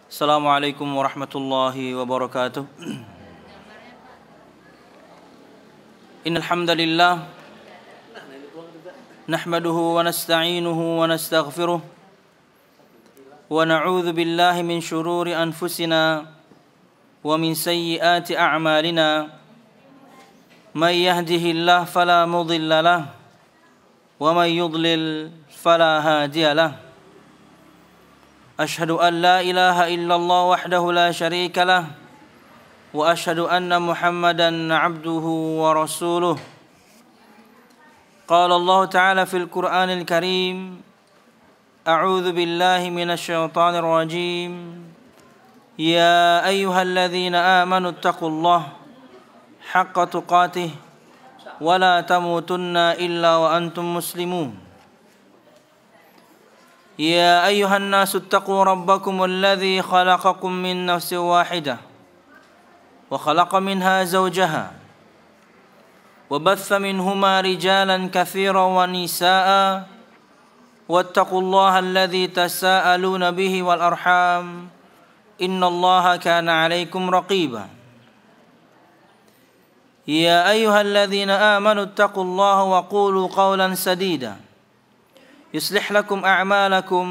Assalamualaikum warahmatullahi wabarakatuh. Innal hamdalillah nahmaduhu wa nasta'inuhu wa nastaghfiruh wa na'udzu billahi min shururi anfusina wa min sayyiati a'malina. May yahdihillahu fala mudilla lahu wa may yudlil fala hadiya lahu. Ashhadu an la ilaha illallah wahdahu la syarika lah wa ashhadu anna Muhammadan abduhu wa rasuluh. Qala Allah Ta'ala fil Qur'anil Karim, a'udzu billahi minasy syaithanir rajim. Ya ayyuhalladzina amanu taqullaha haqqa tuqatih wa la tamutunna illa wa antum muslimun. يا أيها الناس اتقوا ربكم الذي خلقكم من نفس واحدة وخلق منها زوجها وبث منهما رجالا كثيرا ونساء واتقوا الله الذي تساءلون به والأرحام إن الله كان عليكم رقيبا يا أيها الذين آمنوا اتقوا الله وقولوا قولا سديدا يصلح لكم أعمالكم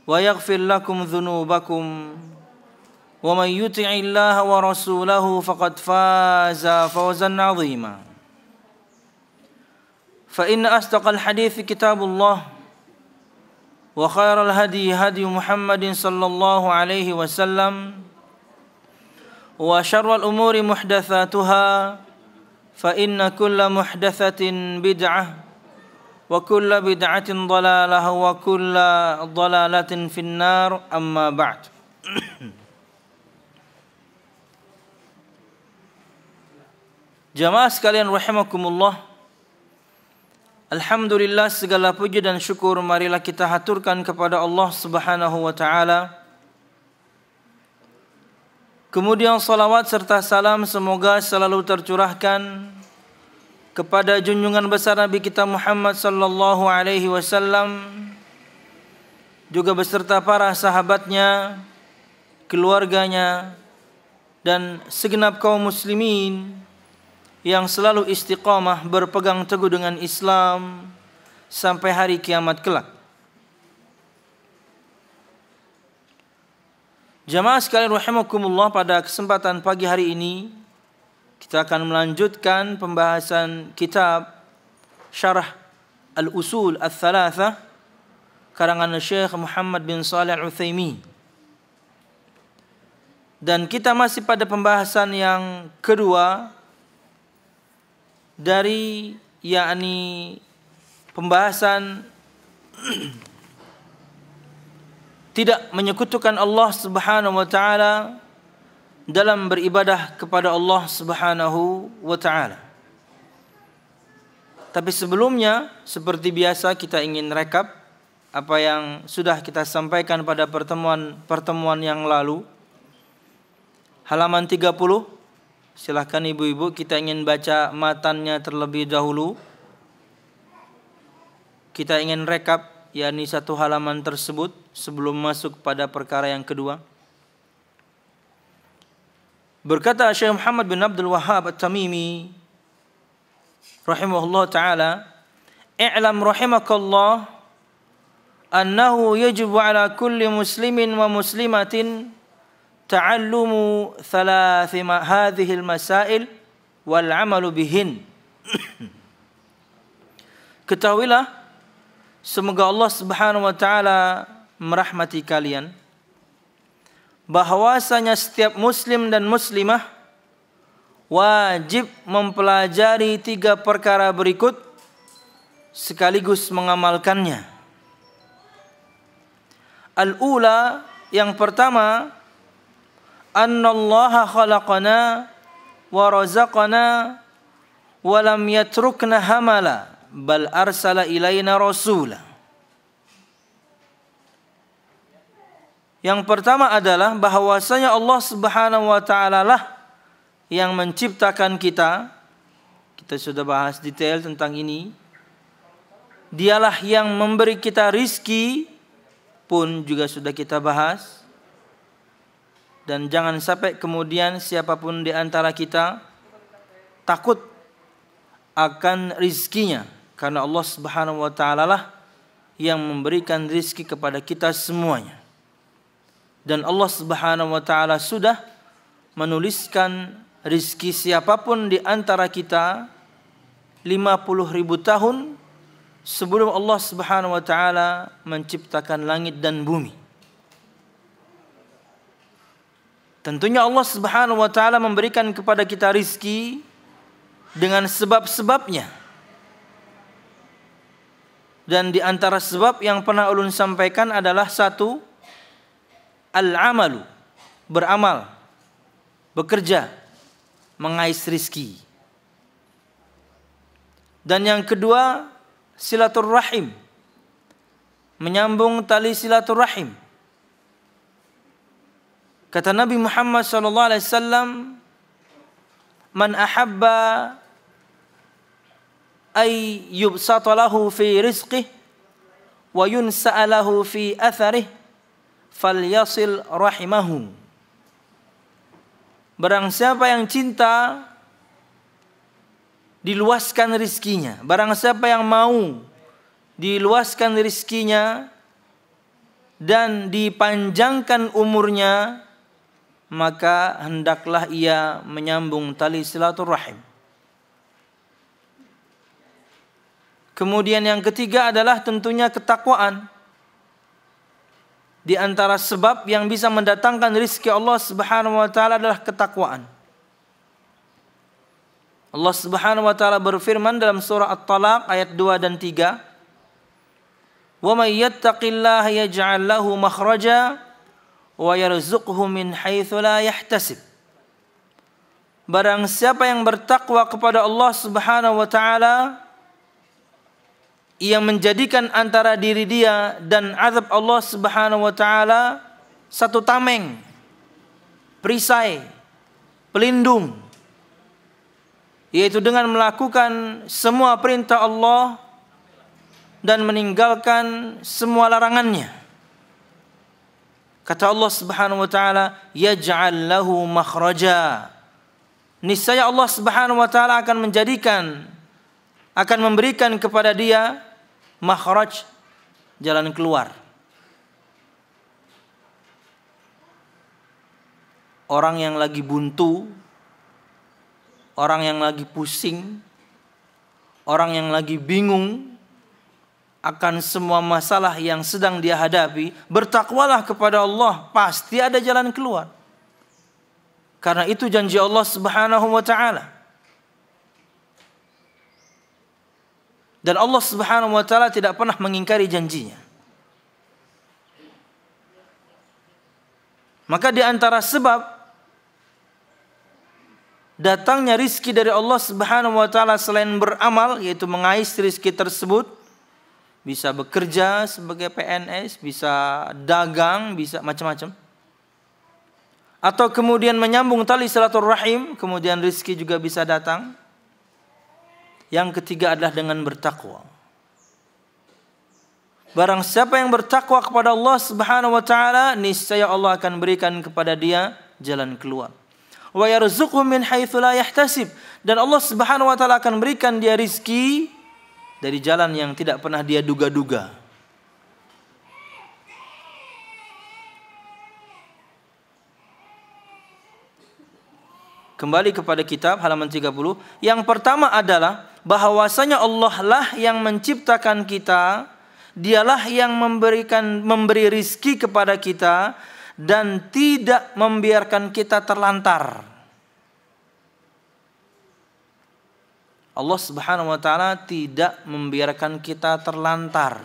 ويغفر لكم ذنوبكم ومن يطع الله ورسوله فقد فاز فوزا عظيما فإن أصدق الحديث كتاب الله وخير الهدي هدي محمد صلى الله عليه وسلم وشر الأمور محدثاتها فإن كل محدثة بدعة وكل بدعة ضلالة وكل ضلالة في النار أما بعد. Jamaah sekalian rahimakumullah, alhamdulillah, segala puji dan syukur marilah kita haturkan kepada Allah Subhanahu wa taala. Kemudian salawat serta salam semoga selalu tercurahkan kepada junjungan besar Nabi kita Muhammad sallallahu alaihi wasallam, juga beserta para sahabatnya, keluarganya, dan segenap kaum muslimin yang selalu istiqamah berpegang teguh dengan Islam sampai hari kiamat kelak. Jamaah sekalian rahimakumullah, pada kesempatan pagi hari ini kita akan melanjutkan pembahasan kitab Syarah Al-Usul Al-Thalathah karangan Syekh Muhammad bin Shalih Al-Utsaimin. Dan kita masih pada pembahasan yang kedua dari yakni pembahasan tidak menyekutukan Allah Subhanahu wa taala dalam beribadah kepada Allah Subhanahu wa taala. Tapi sebelumnya, seperti biasa, kita ingin rekap apa yang sudah kita sampaikan pada pertemuan yang lalu. Halaman 30. Silakan ibu-ibu, kita ingin baca matannya terlebih dahulu. Kita ingin rekap yakni satu halaman tersebut sebelum masuk pada perkara yang kedua. Berkata Syekh Muhammad bin Abdul Wahhab At-Tamimi rahimahullah ta'ala, i'lam rahimakallah annahu yajibu ala kulli muslimin wa muslimatin ta'allumu thalathi hadhihi al-masail wal 'amalu bihin. Ketahuilah, semoga Allah Subhanahu wa taala merahmati kalian, bahwasanya setiap muslim dan muslimah wajib mempelajari 3 perkara berikut sekaligus mengamalkannya. Al-ula, yang pertama, annallaha khalaqana wa razaqana wa lam yatrukna hamala bal arsala ilaina rasula. Yang pertama adalah bahwasanya Allah Subhanahu wa taala lah yang menciptakan kita. Kita sudah bahas detail tentang ini. Dialah yang memberi kita rizki pun juga sudah kita bahas. dan jangan sampai kemudian siapapun di antara kita takut akan rizkinya, karena Allah Subhanahu wa taala lah yang memberikan rizki kepada kita semuanya. Dan Allah Subhanahu wa taala sudah menuliskan rizki siapapun di antara kita 50.000 tahun sebelum Allah Subhanahu wa taala menciptakan langit dan bumi. Tentunya Allah Subhanahu wa taala memberikan kepada kita rizki dengan sebab-sebabnya. Dan di antara sebab yang pernah ulun sampaikan adalah satu, al-amalu, beramal, bekerja, mengais rizki. Dan yang kedua, silaturrahim, menyambung tali silaturrahim. Kata Nabi Muhammad SAW, man ahabba ay yubsata lahu fi rizqih wa yunsa'a lahu fi atharih falyasil rahimahu. Barang siapa yang cinta diluaskan rizkinya, barang siapa yang mau diluaskan rizkinya dan dipanjangkan umurnya, maka hendaklah ia menyambung tali silaturahim. Kemudian yang ketiga adalah tentunya ketakwaan. Di antara sebab yang bisa mendatangkan rizki Allah Subhanahu wa taala adalah ketakwaan. Allah Subhanahu wa taala berfirman dalam surah At-Talaq ayat 2 dan 3, "Wa may yattaqillaha yaj'al lahu makhraja wa yarzuqhu min haitsu la yahtasib." Barang siapa yang bertakwa kepada Allah Subhanahu wa taala, ia menjadikan antara diri dia dan azab Allah Subhanahu wa taala satu tameng, perisai, pelindung, yaitu dengan melakukan semua perintah Allah dan meninggalkan semua larangannya. Kata Allah Subhanahu wa taala, yaj'al lahu makhraja. Niscaya Allah Subhanahu wa taala akan memberikan kepada dia makhraj, jalan keluar. Orang yang lagi buntu, orang yang lagi pusing, orang yang lagi bingung akan semua masalah yang sedang dia hadapi, bertakwalah kepada Allah, pasti ada jalan keluar. Karena itu janji Allah Subhanahu wa taala. Dan Allah Subhanahu wa taala tidak pernah mengingkari janjinya. Maka di antara sebab datangnya rizki dari Allah Subhanahu wa taala selain beramal, yaitu mengais rizki tersebut, bisa bekerja sebagai PNS, bisa dagang, bisa macam-macam. Atau kemudian menyambung tali silaturahim, kemudian rizki juga bisa datang. Yang ketiga adalah dengan bertakwa. Barang siapa yang bertakwa kepada Allah Subhanahu wa taala, niscaya Allah akan berikan kepada dia jalan keluar. Wa yarzuqhu min haitsu la yahtasib, dan Allah Subhanahu wa taala akan berikan dia rizki dari jalan yang tidak pernah dia duga-duga. Kembali kepada kitab halaman 30. Yang pertama adalah bahwasanya Allah lah yang menciptakan kita, dialah yang memberi rizki kepada kita dan tidak membiarkan kita terlantar. Allah Subhanahu wa taala tidak membiarkan kita terlantar.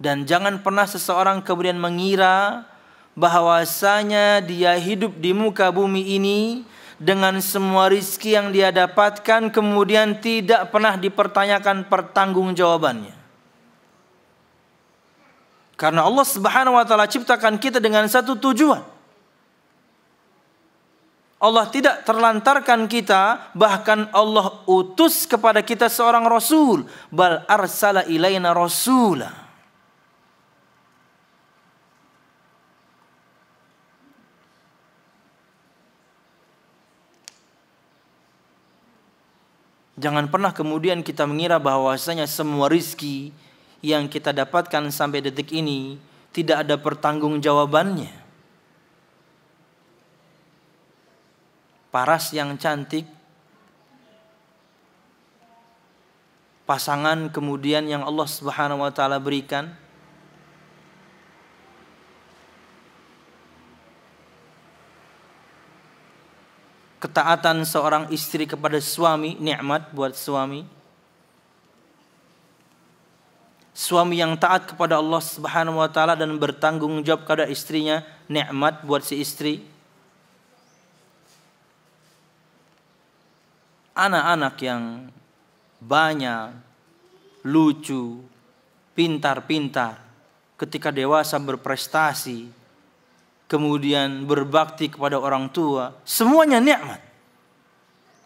Dan jangan pernah seseorang kemudian mengira bahwasanya dia hidup di muka bumi ini dengan semua rizki yang dia dapatkan kemudian tidak pernah dipertanyakan pertanggungjawabannya. Karena Allah Subhanahu wa taala ciptakan kita dengan satu tujuan. Allah tidak terlantarkan kita, bahkan Allah utus kepada kita seorang rasul, bal arsala ilaina rasula. Jangan pernah kemudian kita mengira bahwasanya semua rizki yang kita dapatkan sampai detik ini tidak ada pertanggungjawabannya. Paras yang cantik, pasangan kemudian yang Allah Subhanahu wa taala berikan, ketaatan seorang istri kepada suami, nikmat buat suami. Suami yang taat kepada Allah Subhanahu wa taala dan bertanggung jawab kepada istrinya, nikmat buat si istri. Anak-anak yang banyak, lucu, pintar-pintar, ketika dewasa berprestasi, kemudian berbakti kepada orang tua, semuanya nikmat.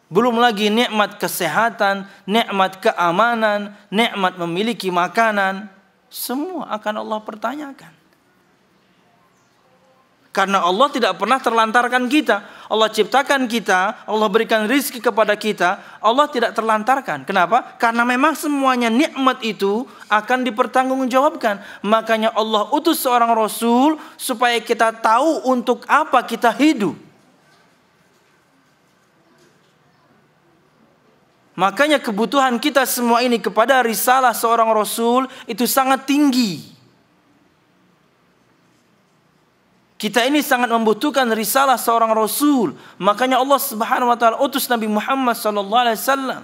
Belum lagi nikmat kesehatan, nikmat keamanan, nikmat memiliki makanan, semua akan Allah pertanyakan. Karena Allah tidak pernah terlantarkan kita. Allah ciptakan kita, Allah berikan rizki kepada kita, Allah tidak terlantarkan. Kenapa? Karena memang semuanya nikmat itu akan dipertanggungjawabkan. Makanya Allah utus seorang Rasul supaya kita tahu untuk apa kita hidup. Makanya kebutuhan kita semua ini kepada risalah seorang Rasul itu sangat tinggi. Kita ini sangat membutuhkan risalah seorang Rasul. Makanya Allah Subhanahu wa taala utus Nabi Muhammad sallallahu alaihi wasallam.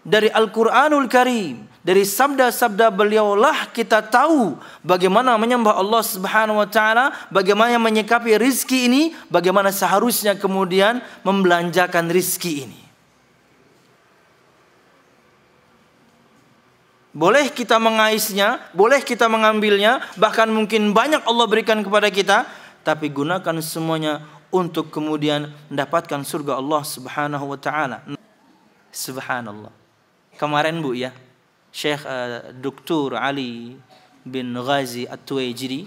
Dari Al-Qur'anul Karim, dari sabda-sabda beliau lah kita tahu bagaimana menyembah Allah Subhanahu wa taala, bagaimana menyikapi rizki ini, bagaimana seharusnya kemudian membelanjakan rizki ini. Boleh kita mengaisnya, boleh kita mengambilnya, bahkan mungkin banyak Allah berikan kepada kita, tapi gunakan semuanya untuk kemudian mendapatkan surga Allah Subhanahu wa taala. Subhanallah. Kemarin Bu ya, Syekh Dr. Ali bin Ghazi At-Tuwaijiri,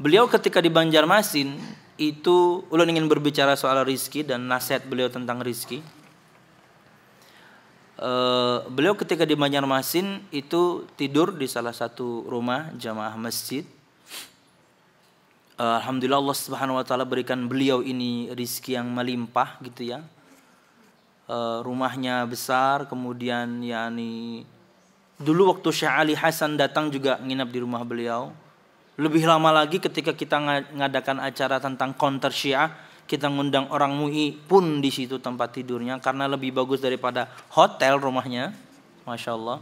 beliau ketika di Banjarmasin itu ulun ingin berbicara soal rizki dan nasihat beliau tentang rizki. Beliau ketika di Banjarmasin itu tidur di salah satu rumah jamaah masjid. Alhamdulillah Allah Subhanahu wa taala berikan beliau ini rizki yang melimpah gitu ya. Rumahnya besar, kemudian yakni dulu waktu Syekh Ali Hasan datang juga nginap di rumah beliau. Lebih lama lagi ketika kita ngadakan acara tentang counter Syiah, kita ngundang orang MUI pun di situ tempat tidurnya karena lebih bagus daripada hotel rumahnya, masya Allah.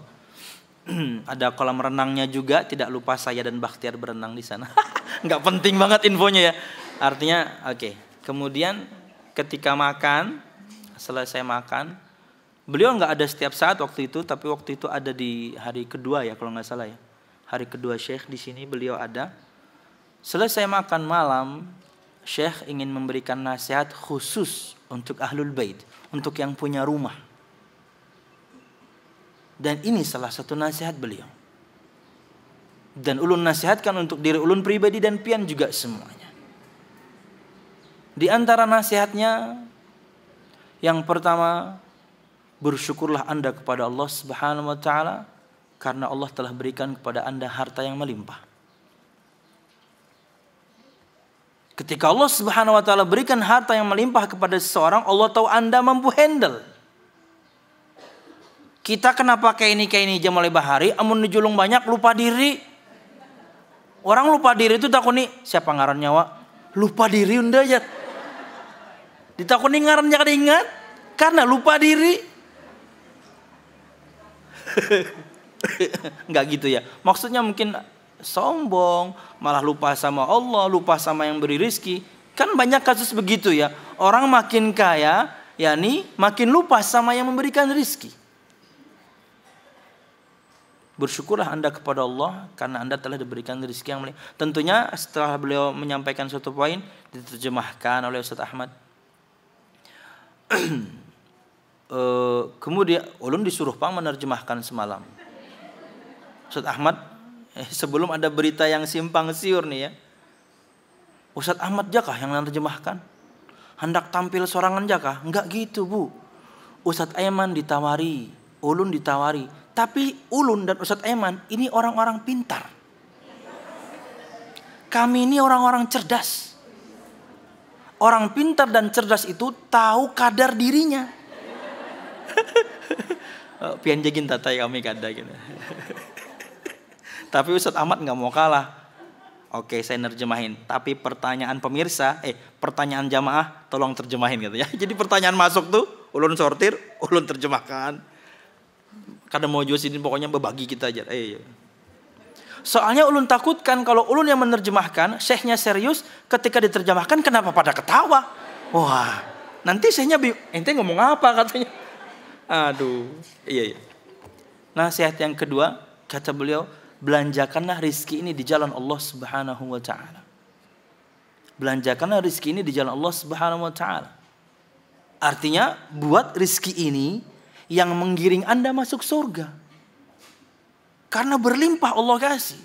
Ada kolam renangnya juga, tidak lupa saya dan Bakhtiar berenang di sana. Nggak penting banget infonya ya. Artinya oke. Kemudian ketika makan, selesai makan, beliau nggak ada setiap saat waktu itu, tapi waktu itu ada di hari kedua ya kalau nggak salah ya. Hari kedua Syekh di sini beliau ada. Selesai makan malam, Syekh ingin memberikan nasihat khusus untuk Ahlul Bait, untuk yang punya rumah. Dan ini salah satu nasihat beliau. Dan ulun nasihatkan untuk diri ulun pribadi dan pian juga semuanya. Di antara nasihatnya, yang pertama, bersyukurlah Anda kepada Allah Subhanahu wa taala karena Allah telah berikan kepada Anda harta yang melimpah. Ketika Allah Subhanahu wa taala berikan harta yang melimpah kepada seseorang, Allah tahu Anda mampu handle. Kita kenapa kayak ini jam mulai bahari, amun dijulung banyak lupa diri. Orang lupa diri itu takuni siapa ngaran nyawa? Lupa diri unda aja. Ditakuni ngarannya kada ingat karena lupa diri. Enggak gitu ya. Maksudnya mungkin sombong, malah lupa sama Allah, lupa sama yang beri rizki. Kan banyak kasus begitu ya. Orang makin kaya, yakni makin lupa sama yang memberikan rizki. Bersyukurlah Anda kepada Allah karena Anda telah diberikan rizki yang melimpah. Tentunya setelah beliau menyampaikan suatu poin, diterjemahkan oleh Ustaz Ahmad. Kemudian ulun disuruh pang menerjemahkan semalam. Ustaz Ahmad, sebelum ada berita yang simpang siur nih ya, Ustaz Ahmad jakah yang menerjemahkan? Hendak tampil sorangan jakah? Enggak gitu Bu. Ustadz Aiman ditawari, ulun ditawari. Tapi ulun dan Ustadz Aiman ini orang-orang pintar. Kami ini orang-orang cerdas. Orang pintar dan cerdas itu tahu kadar dirinya. Pian jagin tatai kami kada gitu. Tapi Ustadz Ahmad nggak mau kalah. Oke, saya nerjemahin. Tapi pertanyaan pemirsa, pertanyaan jamaah, tolong terjemahin gitu ya. Jadi pertanyaan masuk tuh, ulun sortir, ulun terjemahkan. Kadang mau jual sini pokoknya berbagi kita aja. Soalnya ulun takutkan kalau ulun yang menerjemahkan, syekhnya serius, ketika diterjemahkan kenapa pada ketawa? Wah, nanti syekhnya ente ngomong apa katanya? Aduh, iya. Nasihat yang kedua, kata beliau, belanjakanlah rizki ini di jalan Allah Subhanahu wa ta'ala. Belanjakanlah rizki ini di jalan Allah Subhanahu wa ta'ala. Artinya buat rizki ini yang menggiring Anda masuk surga. Karena berlimpah Allah kasih.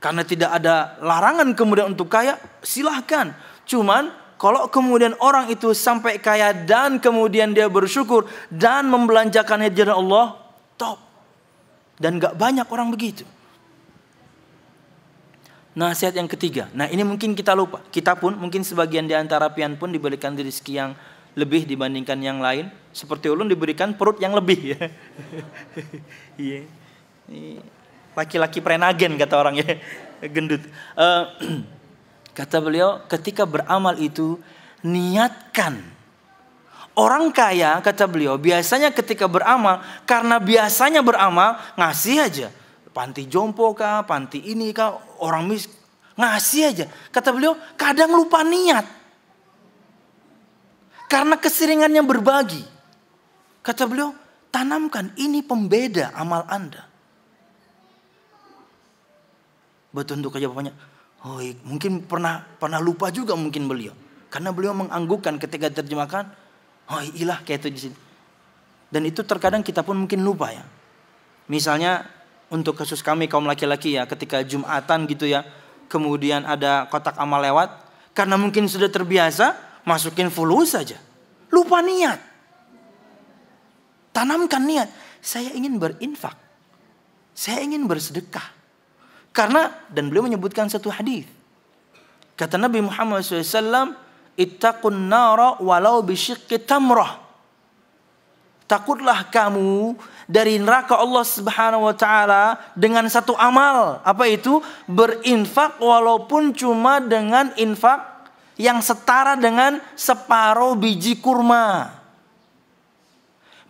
Karena tidak ada larangan kemudian untuk kaya, silahkan. Cuman kalau kemudian orang itu sampai kaya dan kemudian dia bersyukur dan membelanjakannya di jalan Allah, top. Dan gak banyak orang begitu. Nasihat yang ketiga. Nah ini mungkin kita lupa. Kita pun mungkin sebagian di antara pian pun diberikan rezeki yang lebih dibandingkan yang lain. Seperti ulun diberikan perut yang lebih ya. Iya. Laki-laki prenagen kata orang ya. Gendut. Kata beliau ketika beramal itu niatkan. Orang kaya kata beliau biasanya ketika beramal, karena biasanya beramal ngasih aja. Panti jompo kah, panti ini kah, orang miskin ngasih aja. Kata beliau kadang lupa niat. Karena keseringannya berbagi. Kata beliau tanamkan, ini pembeda amal Anda. Betul untuk aja bapaknya. Oh, mungkin pernah lupa juga mungkin beliau. Karena beliau menganggukkan ketika terjemahkan. Oh ilah kayak itu di sini. Dan itu terkadang kita pun mungkin lupa ya. Misalnya untuk kasus kami kaum laki-laki ya, ketika Jumatan gitu ya, kemudian ada kotak amal lewat, karena mungkin sudah terbiasa masukin fulus saja. Lupa niat. Tanamkan niat. Saya ingin berinfak. Saya ingin bersedekah. Karena dan beliau menyebutkan satu hadis. Kata Nabi Muhammad SAW, ittaqun nara walau bisyiqqi tamrah. Takutlah kamu dari neraka Allah Subhanahu wa taala dengan satu amal. Apa itu? Berinfak walaupun cuma dengan infak yang setara dengan separuh biji kurma.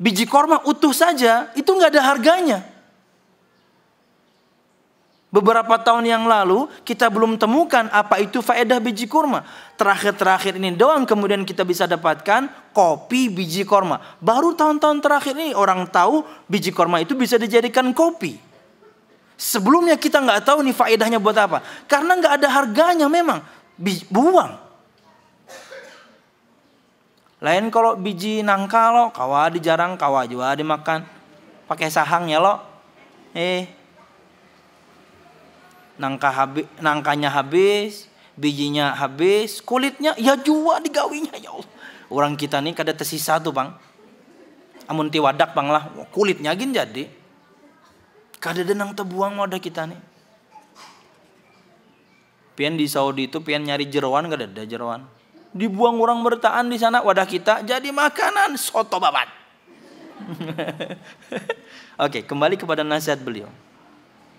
Biji kurma utuh saja itu enggak ada harganya. Beberapa tahun yang lalu kita belum temukan apa itu faedah biji kurma. Terakhir ini doang kemudian kita bisa dapatkan kopi biji kurma. Baru tahun-tahun terakhir ini orang tahu biji kurma itu bisa dijadikan kopi. Sebelumnya kita nggak tahu nih faedahnya buat apa. Karena nggak ada harganya memang. Buang. Lain kalau biji nangka lo, kawa dijarang, kawa juga dimakan. Pakai sahangnya lo. Nangkanya habis, bijinya habis, kulitnya ya jua digawinya ya Allah. Orang kita nih kada tersisa tuh bang. Amun ti wadak bang lah, kulitnya gin jadi. Kada denang terbuang wadah kita nih. Pian di Saudi itu pian nyari jeroan kada ada jeroan. Dibuang orang bertahan di sana wadah kita jadi makanan soto babat. Oke, kembali kepada nasihat beliau.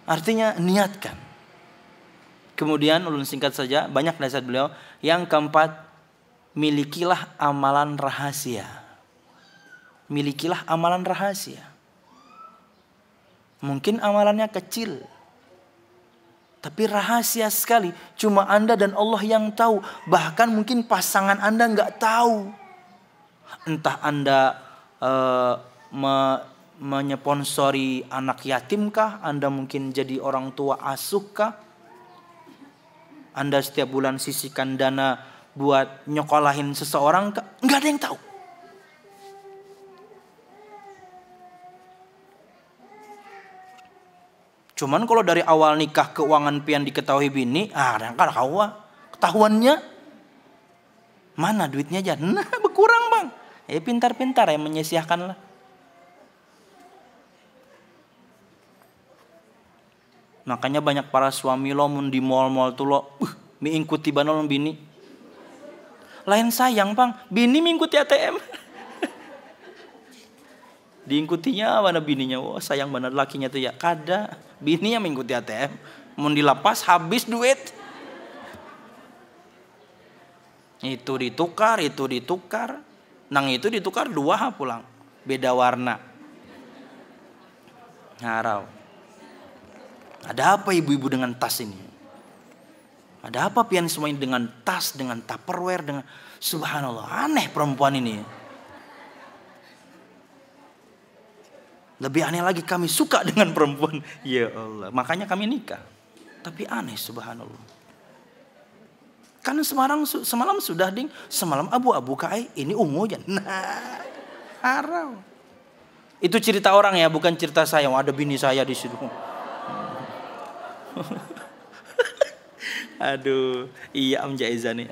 Artinya niatkan. Kemudian ulun singkat saja, banyak nasihat beliau. Yang keempat, milikilah amalan rahasia. Milikilah amalan rahasia. Mungkin amalannya kecil, tapi rahasia sekali. Cuma Anda dan Allah yang tahu. Bahkan mungkin pasangan Anda nggak tahu. Entah Anda menyponsori anak yatim kah? Anda mungkin jadi orang tua asuh kah? Anda setiap bulan sisihkan dana buat nyokolahin seseorang, nggak ada yang tahu. Cuman kalau dari awal nikah keuangan pian diketahui bini, kan ketahuannya mana duitnya aja, nah kurang bang. Pintar-pintar ya menyisihkan lah. Makanya banyak para suami lo mun di mall-mall tuh lo, mengikuti banolong bini. Lain sayang bang, bini mengikuti ATM. Diikutinya mana bininya, wah sayang benar lakinya tuh ya. Kada, bini yang mengikuti ATM. Mun dilapas habis duit. Itu ditukar. Nang itu ditukar 2 pulang. Beda warna. Harau. Ada apa ibu-ibu dengan tas ini? Ada apa pian semua ini dengan tas, dengan tupperware, dengan subhanallah, aneh perempuan ini. Lebih aneh lagi kami suka dengan perempuan. Ya Allah, makanya kami nikah. Tapi aneh subhanallah. Karena semalam sudah ding, semalam abu-abu kai, ini ungu aja. Nah, harau. Itu cerita orang ya, bukan cerita saya. Ada bini saya di situ. Aduh, iya Om Jaizani.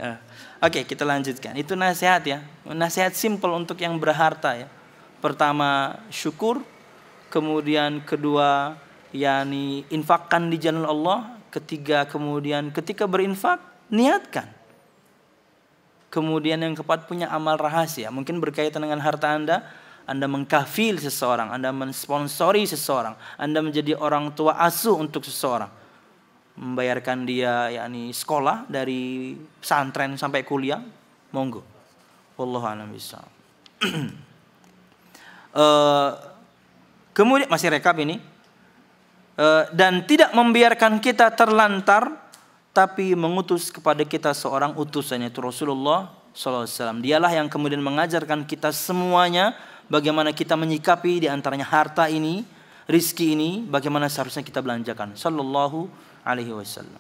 Oke, kita lanjutkan. Itu nasihat ya. Nasihat simple untuk yang berharta ya. Pertama, syukur. Kemudian kedua, yakni infakkan di jalan Allah. Ketiga, kemudian ketika berinfak, niatkan. Kemudian yang keempat, punya amal rahasia. Mungkin berkaitan dengan harta Anda mengkafil seseorang, Anda mensponsori seseorang, Anda menjadi orang tua asuh untuk seseorang. Membayarkan dia yakni sekolah dari pesantren sampai kuliah, monggo. Wallahu a'lam bishawab. Kemudian masih rekap ini. Dan tidak membiarkan kita terlantar, tapi mengutus kepada kita seorang utusan, yaitu Rasulullah SAW. Dialah yang kemudian mengajarkan kita semuanya bagaimana kita menyikapi di antaranya harta ini, rizki ini, bagaimana seharusnya kita belanjakan. Sallallahu alaihi wasallam.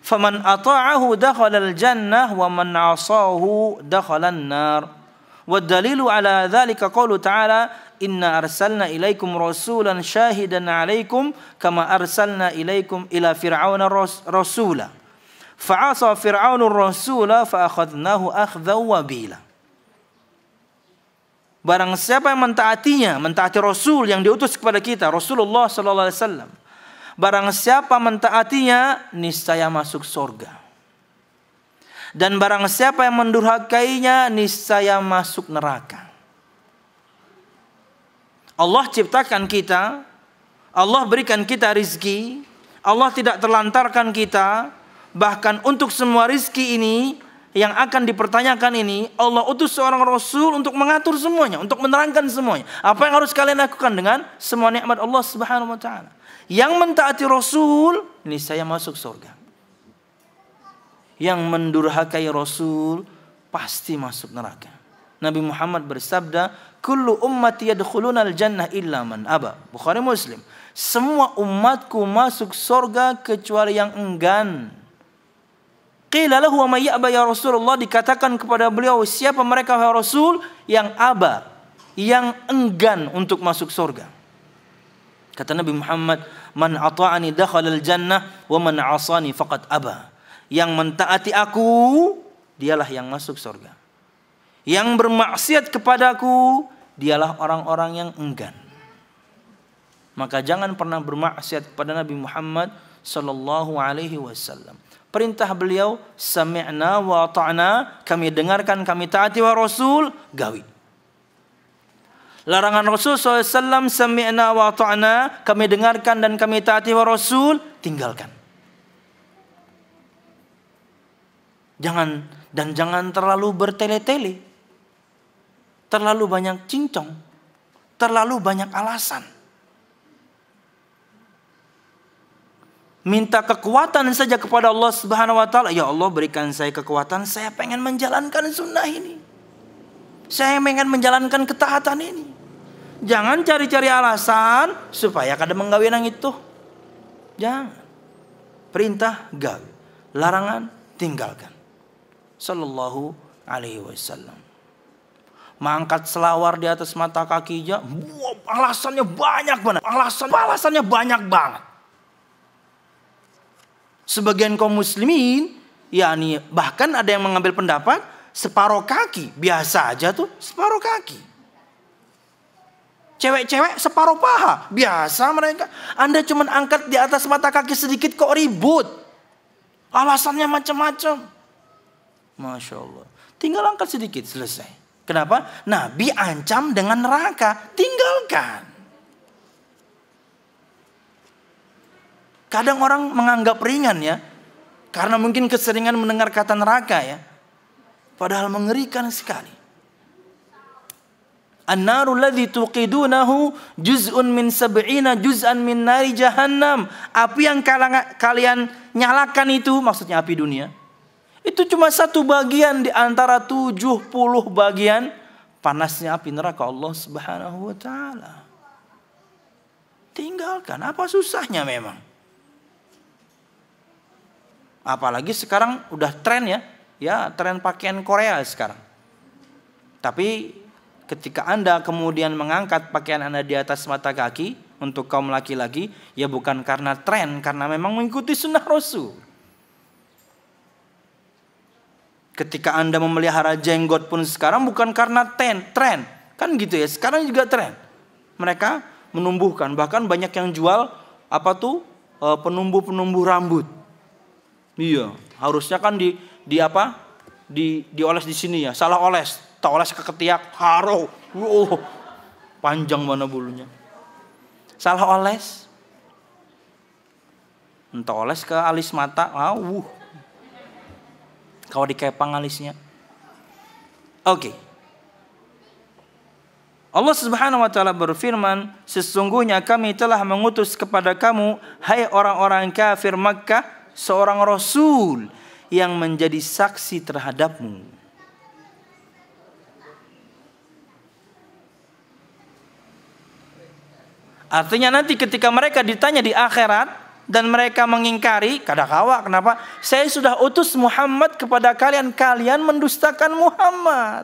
Faman ata'ahu dakhala al-jannah wa man 'asahu dakhala an-nar. Wa dalilu ala dzalika qaulu ta'ala inna arsalna ilaikum rasulan syahidan 'alaikum kama arsalna ilaikum ila fir'auna rasula. Fa'asa fir'aunur rasula fa akhadnahu akhdhan wabila. Barang siapa yang mentaati Rasul yang diutus kepada kita, Rasulullah sallallahu alaihi wasallam. Barang siapa mentaatinya, niscaya masuk surga. Dan barang siapa yang mendurhakainya, niscaya masuk neraka. Allah ciptakan kita, Allah berikan kita rizki, Allah tidak terlantarkan kita. Bahkan untuk semua rizki ini yang akan dipertanyakan ini, Allah utus seorang Rasul untuk mengatur semuanya, untuk menerangkan semuanya. Apa yang harus kalian lakukan dengan semua nikmat Allah Subhanahu wa taala. Yang mentaati Rasul, ini saya masuk surga. Yang mendurhakai Rasul pasti masuk neraka. Nabi Muhammad bersabda, "Kullu ummati yadkhulunal jannah illa man aba." Bukhari Muslim. Semua umatku masuk surga kecuali yang enggan. Qila lahu wa may ya'ba ya Rasulullah, dikatakan kepada beliau, siapa mereka wahai Rasul yang aba, yang enggan untuk masuk surga? Kata Nabi Muhammad, man ata'ani dakhalal jannah wa man 'asani faqad aba. Yang mentaati aku, dialah yang masuk surga. Yang bermaksiat kepadaku, dialah orang-orang yang enggan. Maka jangan pernah bermaksiat kepada Nabi Muhammad sallallahu alaihi wasallam. Perintah beliau, sami'na wa ata'na, kami dengarkan, kami taati wa Rasul, gawi. Larangan Rasul SAW, sami'na wa ata'na, kami dengarkan dan kami taati wa Rasul, tinggalkan. Jangan terlalu bertele-tele. Terlalu banyak cincong. Terlalu banyak alasan. Minta kekuatan saja kepada Allah Subhanahu wa taala. Ya Allah, berikan saya kekuatan, saya pengen menjalankan sunnah ini. Saya pengen menjalankan ketaatan ini. Jangan cari-cari alasan supaya kada menggawe nang itu. Jangan. Perintah gawe, larangan tinggalkan. Sallallahu alaihi wasallam. Mengangkat selawar di atas mata kaki aja, alasannya banyak banget. Alasannya banyak banget. Sebagian kaum muslimin, yakni bahkan ada yang mengambil pendapat separuh kaki. Biasa aja tuh separuh kaki. Cewek-cewek separuh paha. Biasa mereka. Anda cuma angkat di atas mata kaki sedikit kok ribut. Alasannya macam-macam. Masya Allah. Tinggal angkat sedikit selesai. Kenapa? Nabi ancam dengan neraka. Tinggalkan. Kadang orang menganggap ringan ya. Karena mungkin keseringan mendengar kata neraka ya. Padahal mengerikan sekali. An-naru alladhi tuqidunahu juz'un min sab'ina juz'an min nari jahannam. Api yang kalian nyalakan itu, maksudnya api dunia, itu cuma satu bagian di antara 70 bagian panasnya api neraka Allah Subhanahu wa taala. Tinggalkan, apa susahnya memang? Apalagi sekarang udah tren ya. Ya, tren pakaian Korea sekarang. Tapi ketika Anda kemudian mengangkat pakaian Anda di atas mata kaki untuk kaum laki-laki, ya bukan karena tren, karena memang mengikuti sunnah Rasul. Ketika Anda memelihara jenggot pun sekarang bukan karena tren. Kan gitu ya, sekarang juga tren. Mereka menumbuhkan, bahkan banyak yang jual penumbuh rambut. Iya, harusnya kan dioles di sini ya. Salah oles, tak oles ke ketiak, haro. Panjang mana bulunya. Salah oles. Entah oles ke alis mata, kalau dikepang alisnya. Oke. Allah Subhanahu wa taala berfirman, sesungguhnya kami telah mengutus kepada kamu, hai orang-orang kafir Makkah, seorang Rasul yang menjadi saksi terhadapmu. Artinya nanti ketika mereka ditanya di akhirat dan mereka mengingkari, kadakawa, kenapa? Saya sudah utus Muhammad kepada kalian, kalian mendustakan Muhammad.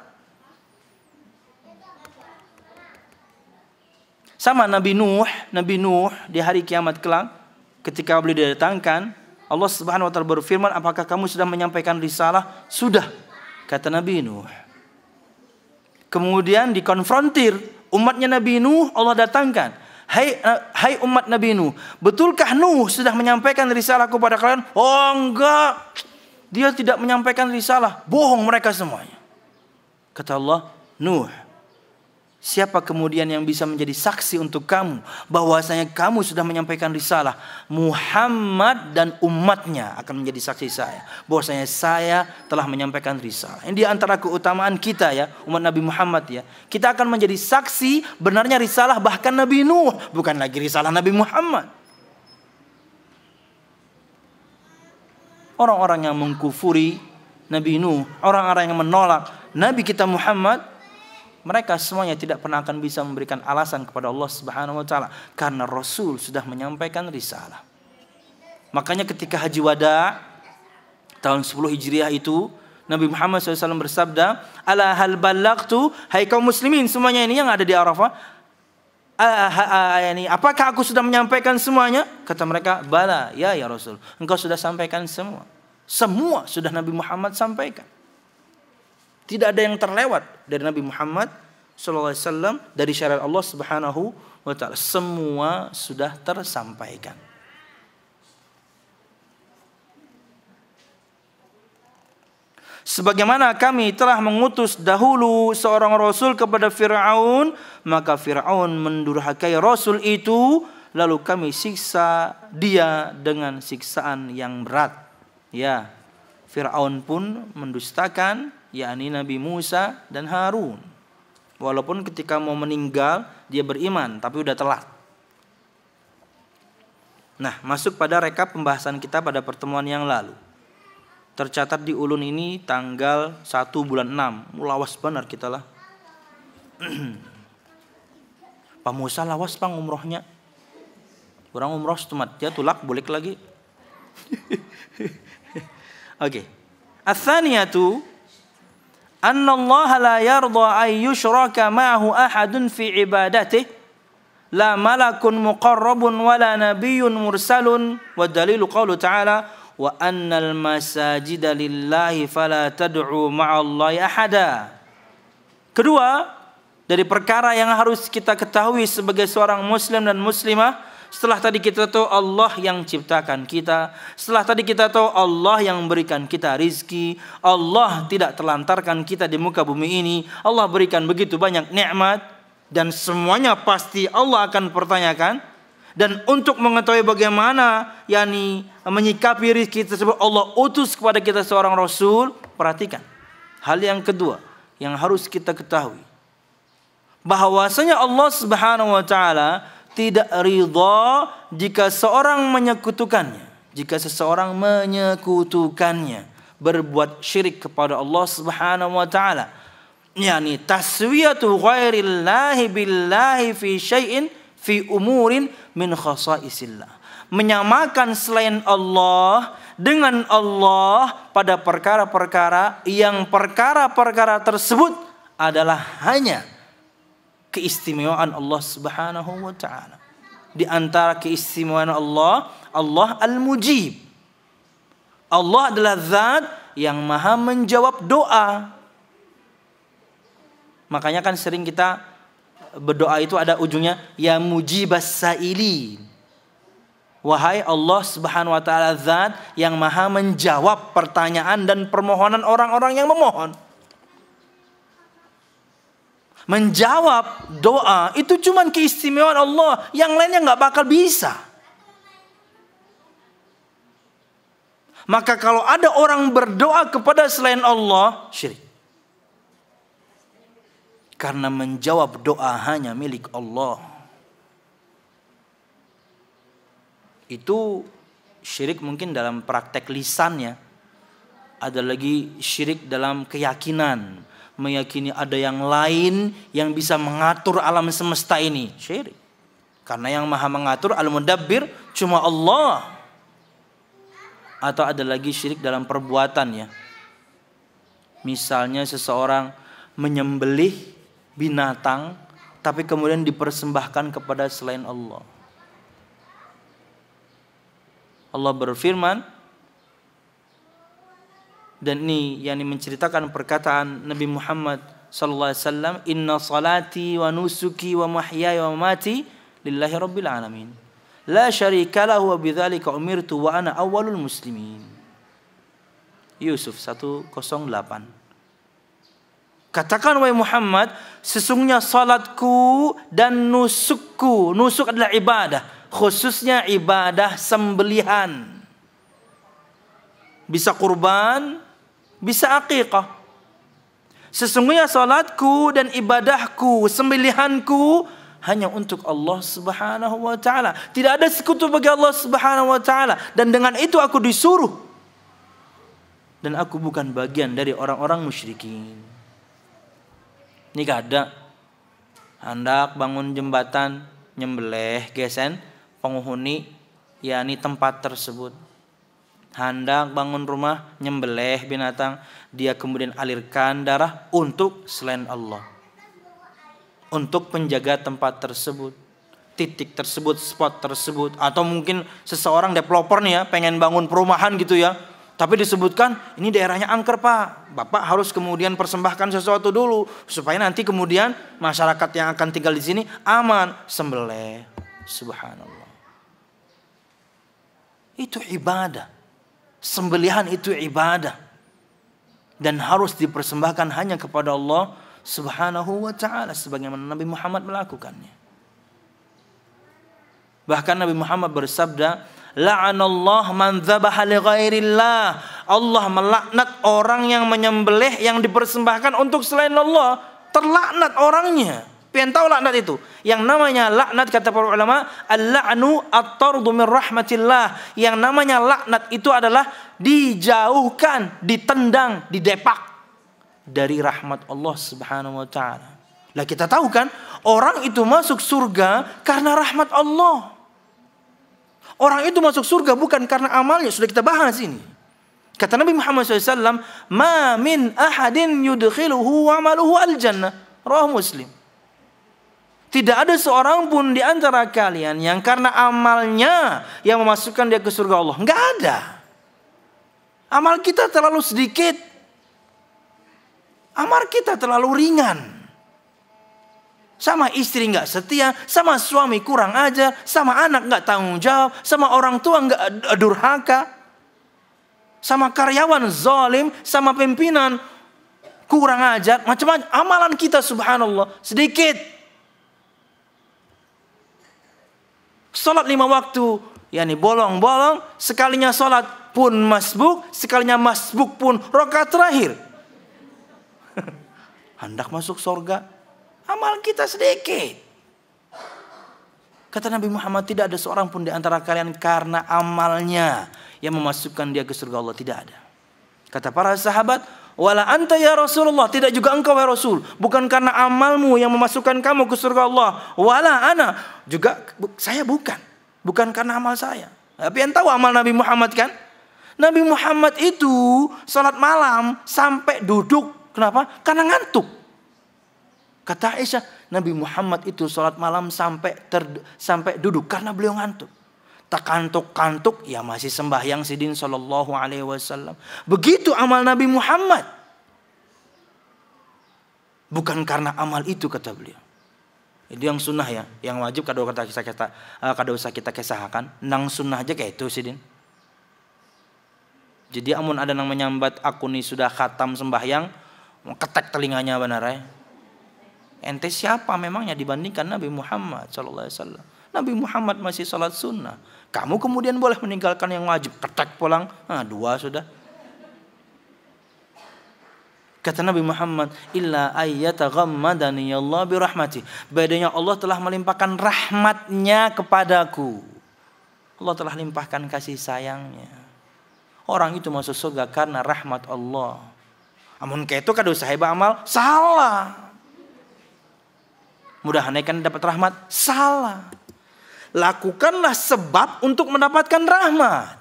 Sama Nabi Nuh di hari kiamat kelak, ketika beliau didatangkan, Allah Subhanahu wa taala berfirman, apakah kamu sudah menyampaikan risalah? Sudah, kata Nabi Nuh. Kemudian dikonfrontir umatnya Nabi Nuh, Allah datangkan, hai umat Nabi Nuh, betulkah Nuh sudah menyampaikan risalah kepada kalian? Oh enggak, dia tidak menyampaikan risalah. Bohong mereka semuanya. Kata Allah, Nuh, siapa kemudian yang bisa menjadi saksi untuk kamu bahwasanya kamu sudah menyampaikan risalah? Muhammad dan umatnya akan menjadi saksi saya bahwasanya saya telah menyampaikan risalah. Ini di antara keutamaan kita ya, umat Nabi Muhammad ya. Kita akan menjadi saksi benarnya risalah bahkan Nabi Nuh, bukan lagi risalah Nabi Muhammad. Orang-orang yang mengkufuri Nabi Nuh, orang-orang yang menolak Nabi kita Muhammad, mereka semuanya tidak pernah akan bisa memberikan alasan kepada Allah Subhanahu wa taala karena Rasul sudah menyampaikan risalah. Makanya ketika Haji Wada tahun 10 Hijriah itu, Nabi Muhammad SAW bersabda, ala hal ballagtu, hai kaum muslimin semuanya ini yang ada di Arafah, apakah aku sudah menyampaikan semuanya? Kata mereka, bala, ya Rasul, engkau sudah sampaikan semua. Semua sudah Nabi Muhammad sampaikan. Tidak ada yang terlewat dari Nabi Muhammad SAW, dari syariat Allah Subhanahu wa taala. Semua sudah tersampaikan. Sebagaimana kami telah mengutus dahulu seorang rasul kepada Fir'aun, maka Fir'aun mendurhakai rasul itu, lalu kami siksa dia dengan siksaan yang berat. Ya, Fir'aun pun mendustakan, yakni Nabi Musa dan Harun. Walaupun ketika mau meninggal dia beriman, tapi udah telat. Nah, masuk pada rekap pembahasan kita pada pertemuan yang lalu. Tercatat di ulun ini tanggal 1 bulan 6. Lawas benar kita lah. Pak Musa lawas pang umrohnya. Orang umroh setumat dia tulak bulik lagi. Oke. Ats-tsaniyatu anna Allah la yarda ay yushraka ma'ahu ahadun fi ibadatihi la malakun muqarrabun wala nabiyyun mursalun wa dalilu qaulu ta'ala wa annal masajida lillahi fala tad'u ma'allahi ahada. Kedua, dari perkara yang harus kita ketahui sebagai seorang muslim dan muslimah, setelah tadi kita tahu Allah yang ciptakan kita, setelah tadi kita tahu Allah yang memberikan kita rizki, Allah tidak telantarkan kita di muka bumi ini, Allah berikan begitu banyak nikmat dan semuanya pasti Allah akan pertanyakan. Dan untuk mengetahui bagaimana menyikapi rizki tersebut, Allah utus kepada kita seorang rasul. Perhatikan hal yang kedua yang harus kita ketahui, bahwasanya Allah Subhanahu wa taala tidak ridha jika seorang menyekutukannya, jika seseorang menyekutukannya, berbuat syirik kepada Allah Subhanahu wa taala. Taswiyatu ghairillahi billahi fi syai'in fi umurin min khasaisillah. Menyamakan selain Allah dengan Allah pada perkara-perkara yang perkara-perkara tersebut adalah hanya keistimewaan Allah Subhanahu wa taala. Di antara keistimewaan Allah, Allah Al-Mujib. Allah adalah zat yang maha menjawab doa. Makanya kan sering kita berdoa itu ada ujungnya ya mujibas sailin. Wahai Allah Subhanahu wa taala, zat yang maha menjawab pertanyaan dan permohonan orang-orang yang memohon. Menjawab doa itu cuma keistimewaan Allah, yang lainnya nggak bakal bisa. Maka kalau ada orang berdoa kepada selain Allah, syirik. Karena menjawab doa hanya milik Allah. Itu syirik mungkin dalam praktek lisannya. Ada lagi syirik dalam keyakinan. Meyakini ada yang lain yang bisa mengatur alam semesta ini. Syirik. Karena yang maha mengatur, al-mudabbir, cuma Allah. Atau ada lagi syirik dalam perbuatan ya. Misalnya seseorang menyembelih binatang tapi kemudian dipersembahkan kepada selain Allah. Allah berfirman, dan ini yang menceritakan perkataan Nabi Muhammad sallallahu alaihi wasallam, inna salati wa nusuki wa mahyaya wa mamati lillahi rabbil alamin la syarika lahu wa bidzalika umirtu wa ana awwalul muslimin. Yusuf 108. Katakan wahai Muhammad, sesungguhnya salatku dan nusukku, nusuk adalah ibadah, khususnya ibadah sembelihan. Bisa kurban, bisa aqiqah. Sesungguhnya salatku dan ibadahku, sembelihanku hanya untuk Allah Subhanahu wa taala. Tidak ada sekutu bagi Allah Subhanahu wa taala, dan dengan itu aku disuruh. Dan aku bukan bagian dari orang-orang musyrikin. Ini gak ada hendak bangun jembatan, nyembelih gesen penghuni yakni tempat tersebut. Hendak bangun rumah, nyembelih binatang, dia kemudian alirkan darah untuk selain Allah, untuk penjaga tempat tersebut, titik tersebut, spot tersebut. Atau mungkin seseorang developer nih ya, pengen bangun perumahan gitu ya, tapi disebutkan ini daerahnya angker pak, bapak harus kemudian persembahkan sesuatu dulu supaya nanti kemudian masyarakat yang akan tinggal di sini aman. Sembelih, subhanallah. Itu ibadah. Sembelihan itu ibadah dan harus dipersembahkan hanya kepada Allah Subhanahu wa taala sebagaimana Nabi Muhammad melakukannya. Bahkan Nabi Muhammad bersabda, la'anallah man dzabaha li ghairillah. Allah melaknat orang yang menyembelih yang dipersembahkan untuk selain Allah. Terlaknat orangnya. Pengen tahu laknat itu? Yang namanya laknat kata para ulama, al-la'nu at-tardu min rahmatillah. Yang namanya laknat itu adalah dijauhkan, ditendang, didepak dari rahmat Allah Subhanahu wa taala. Lah kita tahu kan, orang itu masuk surga karena rahmat Allah. Orang itu masuk surga bukan karena amalnya, sudah kita bahas ini. Kata Nabi Muhammad SAW, ma min ahadin yudkhiluhu amaluhu al-jannah. Rawahu Muslim. Tidak ada seorang pun di antara kalian yang karena amalnya yang memasukkan dia ke surga Allah. Enggak ada. Amal kita terlalu sedikit. Amal kita terlalu ringan. Sama istri nggak setia, sama suami kurang ajar, sama anak nggak tanggung jawab, sama orang tua nggak durhaka, sama karyawan zalim, sama pimpinan kurang ajar, macam-macam. Amalan kita subhanallah sedikit. Salat 5 waktu, yakni bolong-bolong, sekalinya salat pun masbuk, sekalinya masbuk pun rakaat terakhir. Hendak masuk surga, amal kita sedikit. Kata Nabi Muhammad, tidak ada seorang pun di antara kalian karena amalnya yang memasukkan dia ke surga Allah, tidak ada. Kata para sahabat, wala anta ya Rasulullah, tidak juga engkau ya Rasul. Bukan karena amalmu yang memasukkan kamu ke surga Allah. Wala ana, juga saya bukan. Bukan karena amal saya. Tapi yang tahu amal Nabi Muhammad kan? Nabi Muhammad itu salat malam sampai duduk. Kenapa? Karena ngantuk. Kata Aisyah, Nabi Muhammad itu salat malam sampai duduk karena beliau ngantuk. Tak kantuk-kantuk, ya masih sembahyang sidin sallallahu alaihi wasallam. Begitu amal Nabi Muhammad. Bukan karena amal itu, kata beliau. Itu yang sunnah ya, yang wajib kada usah kita kisahkan. Nang sunnah aja kayak itu sidin. Jadi amun ada nang menyambat aku nih sudah khatam sembahyang, mau ketek telinganya benar ya. Ente siapa memangnya dibandingkan Nabi Muhammad sallallahu alaihi wasallam? Nabi Muhammad masih salat sunnah. Kamu kemudian boleh meninggalkan yang wajib, ketek pulang. Nah, 2 sudah. Kata Nabi Muhammad, illa ayyataghammadani Allah birahmati. Bedanya Allah telah melimpahkan rahmatnya kepadaku. Allah telah limpahkan kasih sayangnya. Orang itu masuk surga karena rahmat Allah. Amun kayak itu kada usah hebat amal, salah. Mudah-mudahan kan dapat rahmat, salah. Lakukanlah sebab untuk mendapatkan rahmat.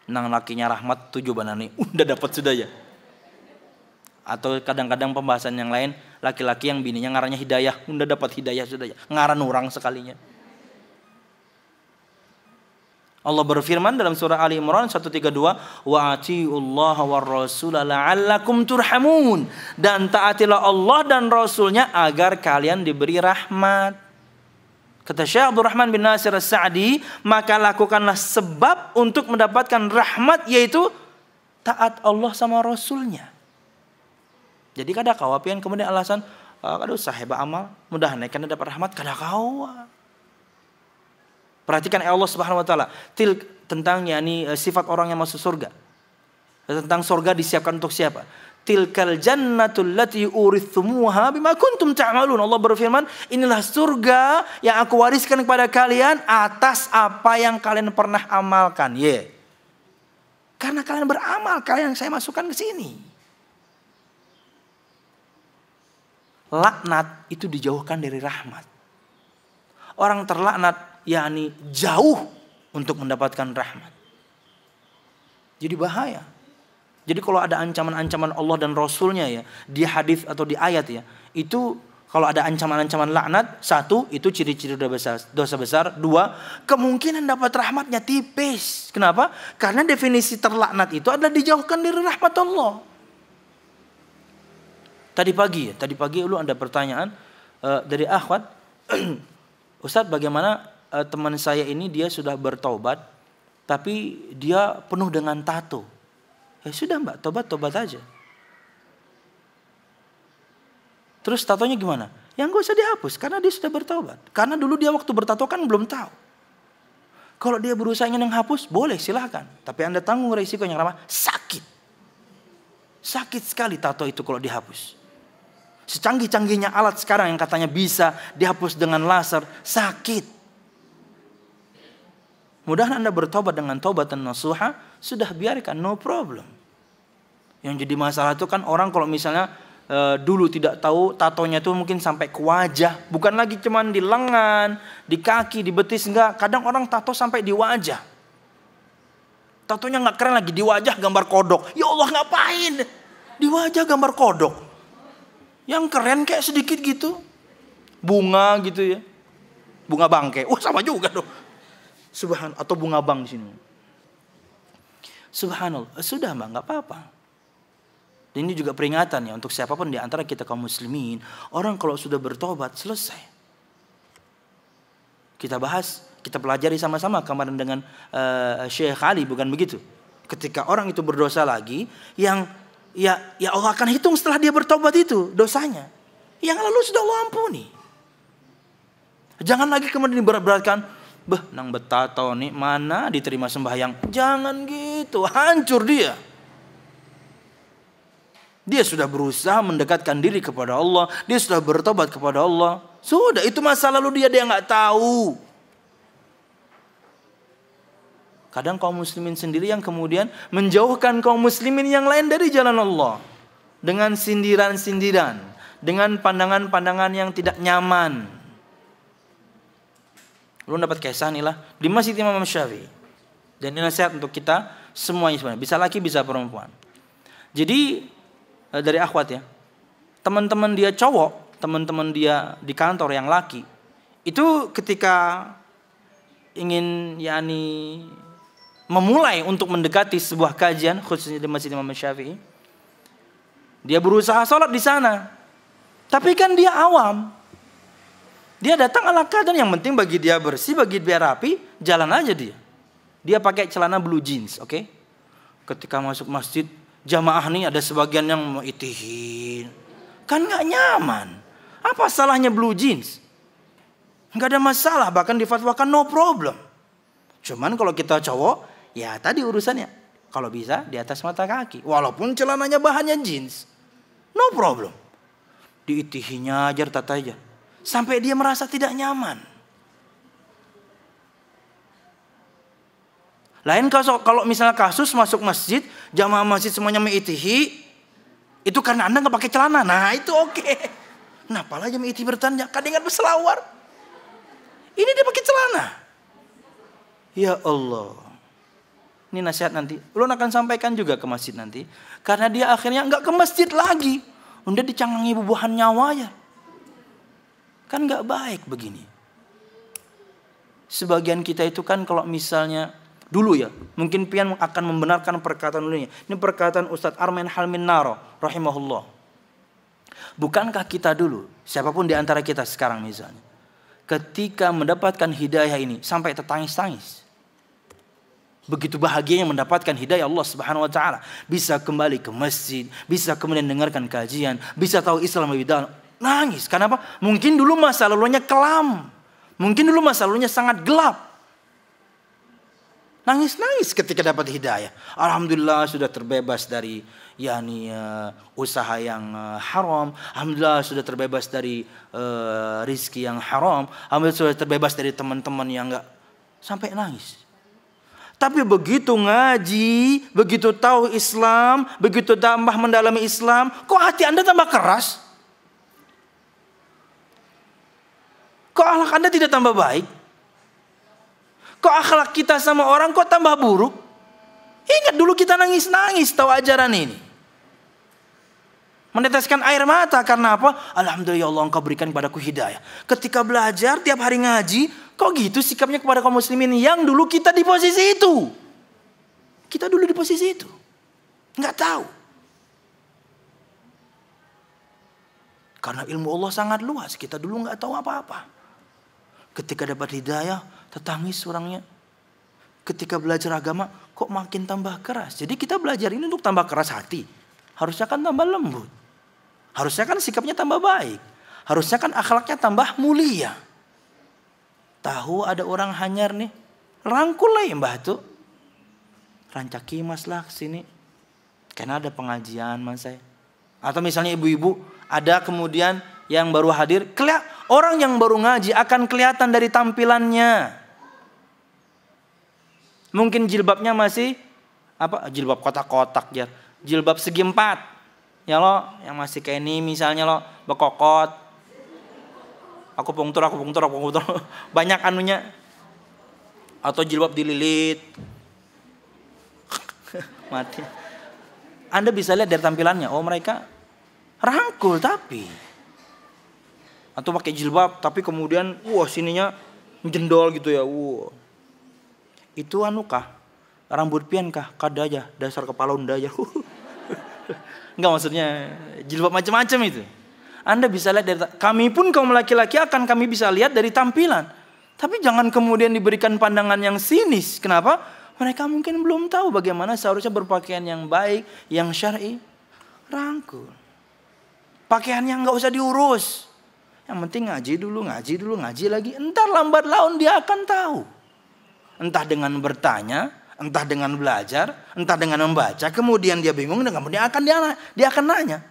Nang lakinya rahmat 7 banani, udah dapat sudah ya. Atau kadang-kadang pembahasan yang lain, laki-laki yang bininya ngarannya hidayah, udah dapat hidayah sudah ya. Ngaran orang sekalinya. Allah berfirman dalam surah Ali Imran 132, wa atiullaha war rasula la'allakum turhamun, dan taatilah Allah dan Rasulnya agar kalian diberi rahmat. Kata Syekh Abdul Rahman bin Nasir As-Sa'di, maka lakukanlah sebab untuk mendapatkan rahmat, yaitu taat Allah sama Rasulnya. Jadi kada kawapian kemudian alasan kada usah hebat amal, mudah-mudahan kan dapat rahmat, kada kawa. Perhatikan Allah Subhanahu wa taala tentang yakni sifat orang yang masuk surga. Tentang surga disiapkan untuk siapa? Tilkal jannatul lati urithumuha bima kuntum ta'malun. Allah berfirman, inilah surga yang aku wariskan kepada kalian atas apa yang kalian pernah amalkan. Karena kalian beramal, kalian yang saya masukkan ke sini. Laknat itu dijauhkan dari rahmat. Orang terlaknat yakni jauh untuk mendapatkan rahmat. Jadi bahaya. Jadi kalau ada ancaman-ancaman Allah dan Rasulnya ya, di hadis atau di ayat ya, itu kalau ada ancaman-ancaman laknat, 1, itu ciri-ciri dosa besar. 2, kemungkinan dapat rahmatnya tipis. Kenapa? Karena definisi terlaknat itu adalah dijauhkan dari rahmat Allah. Tadi pagi lu ada pertanyaan dari akhwat, Ustadz, bagaimana teman saya ini dia sudah bertobat, tapi dia penuh dengan tato. Ya sudah mbak, tobat aja. Terus tatonya gimana? Yang gak usah dihapus, karena dia sudah bertobat. Karena dulu dia waktu bertato kan belum tahu. Kalau dia berusaha ingin menghapus, boleh silahkan. Tapi Anda tanggung resikonya, kenapa? Sakit. Sakit sekali tato itu kalau dihapus. Secanggih-canggihnya alat sekarang yang katanya bisa dihapus dengan laser, sakit. Mudah-mudahan Anda bertobat dengan tobat dan nasuha, sudah biarkan, no problem. Yang jadi masalah itu kan orang kalau misalnya dulu tidak tahu tatonya itu mungkin sampai ke wajah, bukan lagi cuman di lengan, di kaki, di betis, enggak. Kadang orang tato sampai di wajah. Tatonya nggak keren lagi, di wajah gambar kodok. Ya Allah, ngapain? Di wajah gambar kodok. Yang keren kayak sedikit gitu, bunga gitu ya, bunga bangke. Sama juga dong. Subhan, atau bunga bang di sini. Subhanallah, sudah mbak, nggak apa-apa. Dan ini juga peringatan ya untuk siapapun di antara kita kaum muslimin. Orang kalau sudah bertobat, selesai. Kita bahas, kita pelajari sama-sama kemarin dengan Syekh Ali, bukan begitu? Ketika orang itu berdosa lagi, yang ya Allah akan hitung setelah dia bertobat itu dosanya. Yang lalu sudah Allah ampuni. Jangan lagi kemudian diberat-beratkan. Nang betato nih mana diterima sembahyang. Jangan gitu, hancur dia. Dia sudah berusaha mendekatkan diri kepada Allah. Dia sudah bertobat kepada Allah. Sudah, itu masa lalu dia nggak tahu. Kadang kaum muslimin sendiri yang kemudian menjauhkan kaum muslimin yang lain dari jalan Allah. Dengan sindiran-sindiran. Dengan pandangan-pandangan yang tidak nyaman. Lu dapat kisah nih lah di Masjid Imam Syafi'i. Dan ini nasihat untuk kita semuanya sebenarnya. Bisa laki, bisa perempuan. Jadi dari akhwat ya. Teman-teman dia cowok, teman-teman dia di kantor yang laki. Itu ketika ingin memulai untuk mendekati sebuah kajian khususnya di Masjid Imam Syafi'i. Dia berusaha sholat di sana. Tapi kan dia awam. Dia datang ala keadaan yang penting bagi dia bersih, bagi dia rapi, jalan aja dia. Dia pakai celana blue jeans, oke? Ketika masuk masjid, jamaah nih ada sebagian yang mau itihin. Kan nggak nyaman. Apa salahnya blue jeans? Nggak ada masalah, bahkan difatwakan no problem. Cuman kalau kita cowok, ya tadi urusannya. Kalau bisa di atas mata kaki. Walaupun celananya bahannya jeans. No problem. Diitihinya aja, tata aja. Sampai dia merasa tidak nyaman. Lain kalau misalnya kasus masuk masjid, jamaah masjid semuanya mengitihi, itu karena Anda nggak pakai celana. Nah itu oke. Kenapa lagi mengitihi bertanya? Kadang ingat berselawar. Ini dia pakai celana. Ya Allah. Ini nasihat nanti. Ulun akan sampaikan juga ke masjid nanti. Karena dia akhirnya nggak ke masjid lagi. Udah dicangangi bubuhan nyawa ya. Kan gak baik begini. Sebagian kita itu kan kalau misalnya dulu ya, mungkin pian akan membenarkan perkataan dulunya. Ini perkataan Ustadz Armen Halmin Naro rahimahullah. Bukankah kita dulu, siapapun di antara kita sekarang misalnya, ketika mendapatkan hidayah ini sampai tertangis-tangis. Begitu bahagianya mendapatkan hidayah Allah Subhanahu wa taala, bisa kembali ke masjid, bisa kemudian dengarkan kajian, bisa tahu Islam lebih dalam. Nangis. Kenapa? Mungkin dulu masa lalunya kelam. Mungkin dulu masa lalunya sangat gelap. Nangis-nangis ketika dapat hidayah. Alhamdulillah sudah terbebas dari usaha yang haram. Alhamdulillah sudah terbebas dari rizki yang haram. Alhamdulillah sudah terbebas dari teman-teman yang enggak. Sampai nangis. Tapi begitu ngaji, begitu tahu Islam, begitu tambah mendalami Islam, kok hati Anda tambah keras? Kok akhlak Anda tidak tambah baik? Kok akhlak kita sama orang kok tambah buruk? Ingat dulu kita nangis-nangis tahu ajaran ini. Meneteskan air mata karena apa? Alhamdulillah ya Allah Engkau berikan kepadaku hidayah. Ketika belajar tiap hari ngaji, kok gitu sikapnya kepada kaum muslimin yang dulu kita di posisi itu? Kita dulu di posisi itu. Enggak tahu. Karena ilmu Allah sangat luas, kita dulu enggak tahu apa-apa. Ketika dapat hidayah, tertangis orangnya. Ketika belajar agama, kok makin tambah keras. Jadi kita belajar ini untuk tambah keras hati. Harusnya kan tambah lembut. Harusnya kan sikapnya tambah baik. Harusnya kan akhlaknya tambah mulia. Tahu ada orang hanyar nih. Rangkul lah ya mbah tuh. Rancaki mas lah kesini. Karena ada pengajian mas saya. Atau misalnya ibu-ibu ada kemudian yang baru hadir. Orang yang baru ngaji akan kelihatan dari tampilannya. Mungkin jilbabnya masih jilbab kotak-kotak ya. Jilbab segi 4. Ya lo, yang masih kayak ini misalnya lo bekokot. Aku pungtur. Banyak anunya. Atau jilbab dililit. Mati. Anda bisa lihat dari tampilannya. Oh mereka rangkul tapi. Atau pakai jilbab tapi kemudian sininya jendol gitu ya. Itu rambut pian kah? Kada aja, dasar kepala unda aja. Enggak, maksudnya jilbab macam-macam itu. Anda bisa lihat dari, kami pun kaum laki-laki akan kami bisa lihat dari tampilan. Tapi jangan kemudian diberikan pandangan yang sinis. Kenapa? Mereka mungkin belum tahu bagaimana seharusnya berpakaian yang baik, yang syar'i. Rangkul. Pakaiannya nggak usah diurus. Yang penting ngaji dulu, ngaji lagi. Entar lambat laun dia akan tahu. Entah dengan bertanya, entah dengan belajar, entah dengan membaca. Kemudian dia bingung, dan kemudian dia akan nanya.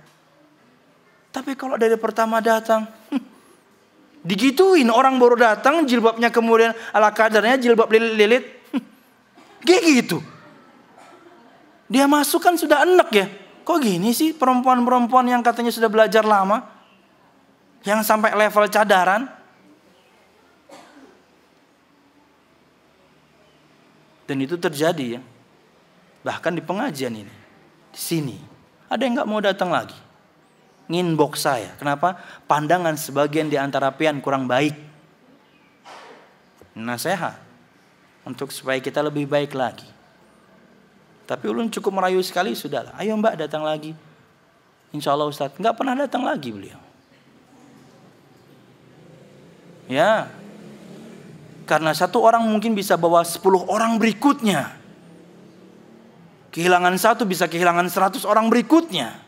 Tapi kalau dari pertama datang, digituin, orang baru datang, jilbabnya kemudian ala kadarnya, jilbab lilit-lilit. Kayak gitu. Dia masuk kan sudah enak ya. Kok gini sih perempuan-perempuan yang katanya sudah belajar lama? Yang sampai level cadaran. Dan itu terjadi ya. Bahkan di pengajian ini. Di sini. Ada yang gak mau datang lagi. Nginbox saya. Kenapa? Pandangan sebagian di antara pian kurang baik. Nasihat. Untuk supaya kita lebih baik lagi. Tapi ulun cukup merayu sekali, sudahlah. Ayo mbak datang lagi. Insya Allah Ustaz. Nggak pernah datang lagi beliau. Ya. Karena satu orang mungkin bisa bawa 10 orang berikutnya. Kehilangan satu bisa kehilangan 100 orang berikutnya.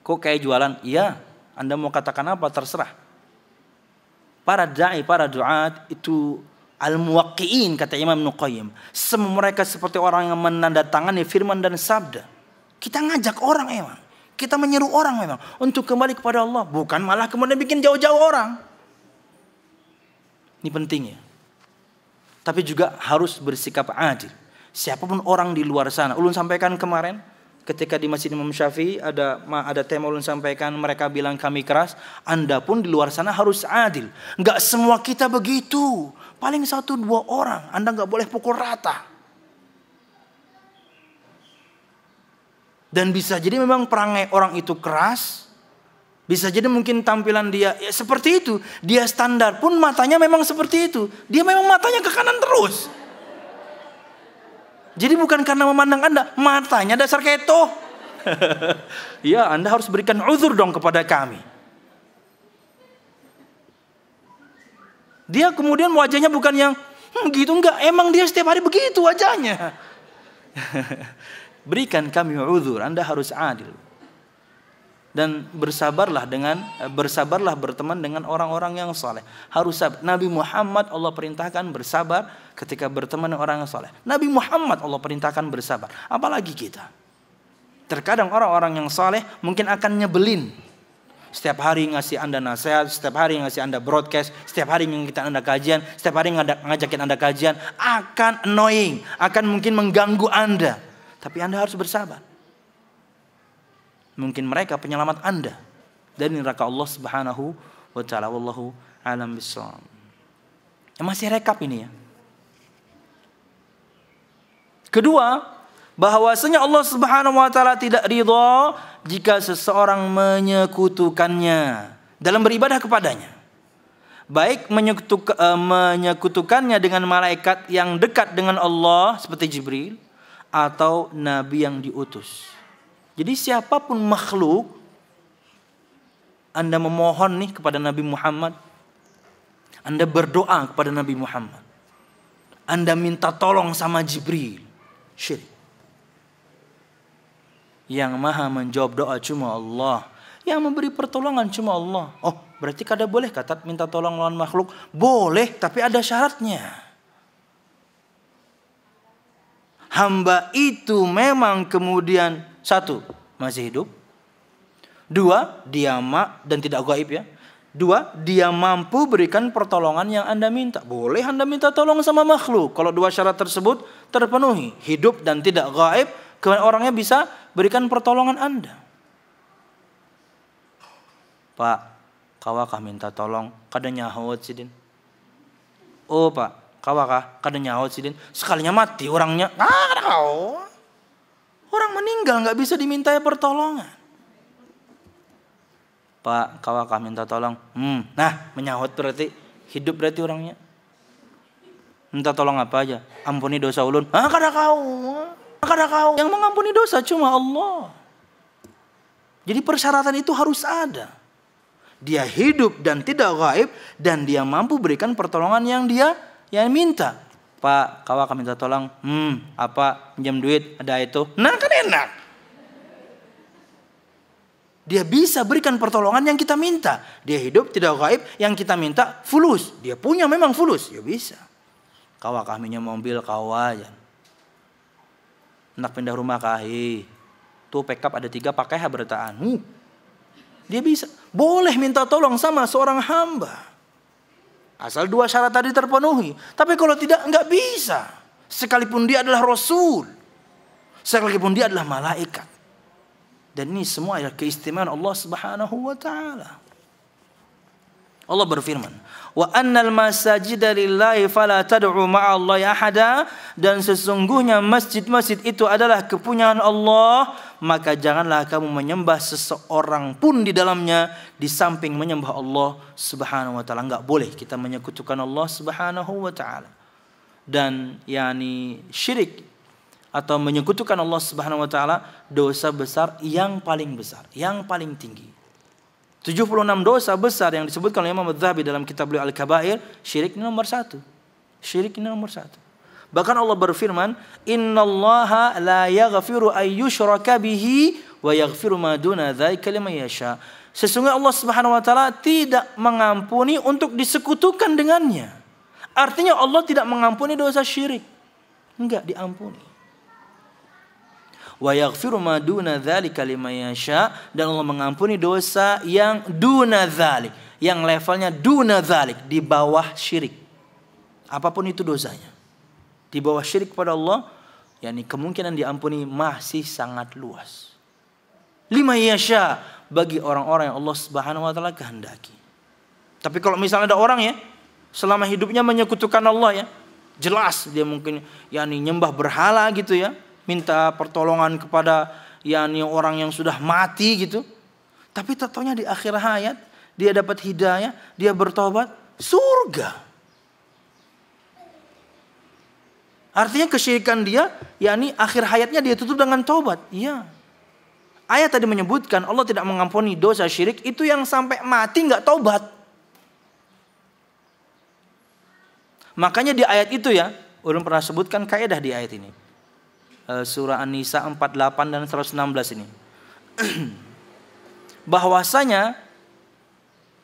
Kok kayak jualan? Iya. Anda mau katakan apa? Terserah. Para da'i, para du'at itu al-muwaqqi'in, kata Imam Ibnu Qayyim. Semua mereka seperti orang yang menandatangani firman dan sabda. Kita ngajak orang emang. Kita menyeru orang memang untuk kembali kepada Allah. Bukan malah kemudian bikin jauh-jauh orang. Ini penting ya. Tapi juga harus bersikap adil. Siapapun orang di luar sana. Ulun sampaikan kemarin ketika di Masjid Imam Syafi'i ada tema ulun sampaikan, mereka bilang kami keras. Anda pun di luar sana harus adil. Enggak semua kita begitu. Paling 1-2 orang. Anda enggak boleh pukul rata. Dan bisa jadi memang perangai orang itu keras. Bisa jadi mungkin tampilan dia ya seperti itu. Dia standar pun matanya memang seperti itu. Dia memang matanya ke kanan terus. Jadi bukan karena memandang Anda, matanya dasar keto. Ya, Anda harus berikan uzur dong kepada kami. Dia kemudian wajahnya bukan yang gitu, enggak. Emang dia setiap hari begitu wajahnya. Berikan kami uzur, Anda harus adil. Dan bersabarlah berteman dengan orang-orang yang saleh. Harus sabar. Nabi Muhammad Allah perintahkan bersabar ketika berteman dengan orang yang saleh. Nabi Muhammad Allah perintahkan bersabar. Apalagi kita. Terkadang orang-orang yang saleh mungkin akan nyebelin. Setiap hari ngasih Anda nasihat, setiap hari ngasih Anda broadcast, setiap hari ngingetin Anda kajian, setiap hari ngajakin Anda kajian, akan annoying, akan mungkin mengganggu Anda. Tapi Anda harus bersabar. Mungkin mereka penyelamat Anda dari neraka Allah Subhanahu wa taala. Wallahu a'lam bishawab. Masih rekap ini ya. Kedua, bahwasanya Allah Subhanahu wa taala tidak ridha jika seseorang menyekutukannya dalam beribadah kepadanya. Baik menyekutukannya dengan malaikat yang dekat dengan Allah seperti Jibril atau nabi yang diutus. Jadi siapapun makhluk, Anda memohon nih kepada Nabi Muhammad, Anda berdoa kepada Nabi Muhammad, Anda minta tolong sama Jibril, syirik. Yang maha menjawab doa cuma Allah, yang memberi pertolongan cuma Allah. Oh, berarti kada boleh kata minta tolong lawan makhluk? Boleh, tapi ada syaratnya. Hamba itu memang kemudian 1, masih hidup. 2, dia dan tidak gaib ya. 2, dia mampu berikan pertolongan yang Anda minta. Boleh Anda minta tolong sama makhluk. Kalau 2 syarat tersebut terpenuhi, hidup dan tidak gaib, kemudian orangnya bisa berikan pertolongan Anda. Pak, kawakah minta tolong? Kada nyahut sidin. Oh Pak, kawakah kada nyaut sidin, sekalinya mati orangnya. Orang meninggal nggak bisa dimintai pertolongan. Pak, kawakah minta tolong? Nah, menyahut berarti hidup berarti orangnya. Minta tolong apa aja? Ampuni dosa ulun. Kada kau. Yang mengampuni dosa cuma Allah. Jadi persyaratan itu harus ada. Dia hidup dan tidak gaib, dan dia mampu berikan pertolongan yang dia minta. Pak, kau akan minta tolong. Apa? Pinjam duit, ada itu. Nah, kan enak. Dia bisa berikan pertolongan yang kita minta. Dia hidup tidak gaib, yang kita minta fulus. Dia punya memang fulus, ya bisa. Kau akan minjem mobil kau aja. Nak pindah rumah kahi. Tuh backup ada 3 pakai bertaan. Dia bisa. Boleh minta tolong sama seorang hamba. Asal 2 syarat tadi terpenuhi. Tapi kalau tidak, enggak bisa. Sekalipun dia adalah Rasul. Sekalipun dia adalah malaikat. Dan ini semua adalah keistimewaan Allah Subhanahu wa ta'ala. Allah berfirman, wa annal masajida lillahi fala tad'u ma'allahi ahada, dan sesungguhnya masjid-masjid itu adalah kepunyaan Allah, maka janganlah kamu menyembah seseorang pun di dalamnya di samping menyembah Allah Subhanahu wa taala. Enggak boleh kita menyekutukan Allah Subhanahu wa taala. Dan syirik atau menyekutukan Allah Subhanahu wa taala dosa besar yang paling besar, yang paling tinggi. 76 dosa besar yang disebutkan oleh Imam Adz-Dzahabi dalam kitab beliau Al-Kabair, syirik ini nomor 1. Syirik ini nomor 1. Bahkan Allah berfirman, "Innallaha la yaghfiru ay yushraka bihi wa yaghfiru ma duna dzalika liman yasha." Sesungguhnya Allah Subhanahu wa taala tidak mengampuni untuk disekutukan dengannya. Artinya Allah tidak mengampuni dosa syirik. Enggak diampuni. Wa yaghfiru ma duna dzalika liman yasha, dan Allah mengampuni dosa yang duna dzalik, yang levelnya duna dzalik, di bawah syirik. Apapun itu dosanya, di bawah syirik pada Allah, kemungkinan diampuni masih sangat luas. Liman yasha, bagi orang-orang yang Allah Subhanahu wa taala kehendaki. Tapi kalau misalnya ada orang selama hidupnya menyekutukan Allah, jelas dia mungkin nyembah berhala gitu, minta pertolongan kepada orang yang sudah mati gitu. Tapi tentunya di akhir hayat dia dapat hidayah, dia bertobat, surga. Artinya kesyirikan dia, akhir hayatnya dia tutup dengan tobat. Iya. Ayat tadi menyebutkan Allah tidak mengampuni dosa syirik itu yang sampai mati nggak tobat. Makanya di ayat itu ulun pernah sebutkan kaidah di ayat ini. Surah An-Nisa 48 dan 116 ini. Bahwasanya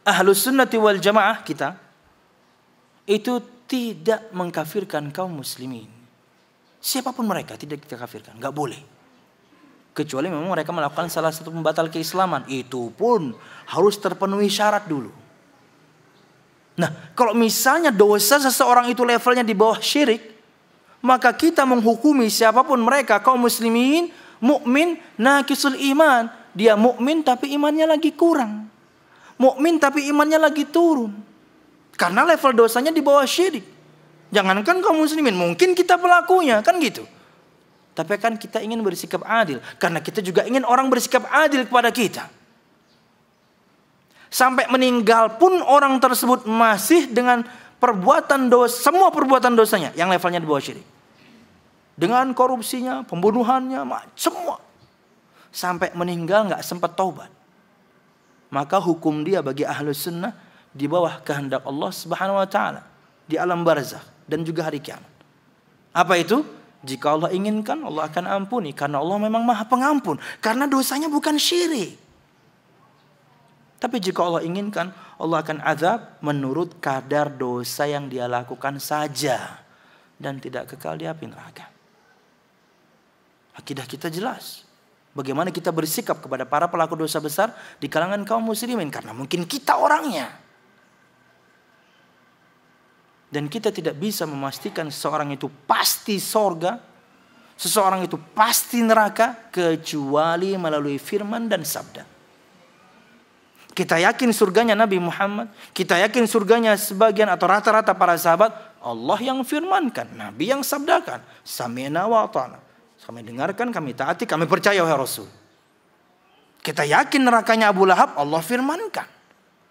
Ahlus Sunnati wal Jamaah kita itu tidak mengkafirkan kaum muslimin. Siapapun mereka tidak kita kafirkan, enggak boleh. Kecuali memang mereka melakukan salah satu pembatal keislaman, itu pun harus terpenuhi syarat dulu. Nah, kalau misalnya dosa seseorang itu levelnya di bawah syirik, maka kita menghukumi siapapun mereka, kaum muslimin, mukmin naqisul iman. Dia mukmin tapi imannya lagi kurang. Mukmin tapi imannya lagi turun. Karena level dosanya di bawah syirik. Jangankan kaum muslimin, mungkin kita pelakunya, kan gitu. Tapi kan kita ingin bersikap adil, karena kita juga ingin orang bersikap adil kepada kita. Sampai meninggal pun orang tersebut masih dengan perbuatan dosa, semua perbuatan dosanya yang levelnya di bawah syirik. Dengan korupsinya, pembunuhannya, semua. Sampai meninggal nggak sempat taubat. Maka hukum dia bagi Ahlus Sunnah di bawah kehendak Allah Subhanahu wa taala di alam barzakh dan juga hari kiamat. Apa itu? Jika Allah inginkan, Allah akan ampuni, karena Allah memang Maha Pengampun, karena dosanya bukan syirik. Tapi jika Allah inginkan, Allah akan azab menurut kadar dosa yang dia lakukan saja, dan tidak kekal di api neraka. Akidah kita jelas. Bagaimana kita bersikap kepada para pelaku dosa besar di kalangan kaum muslimin, karena mungkin kita orangnya. Dan kita tidak bisa memastikan seseorang itu pasti sorga, seseorang itu pasti neraka, kecuali melalui firman dan sabda. Kita yakin surganya Nabi Muhammad, kita yakin surganya sebagian atau rata-rata para sahabat, Allah yang firmankan, Nabi yang sabdakan, sami'na wa ata'na. Kami dengarkan, kami taati, kami percaya wahai Rasul. Kita yakin nerakanya Abu Lahab, Allah firmankan.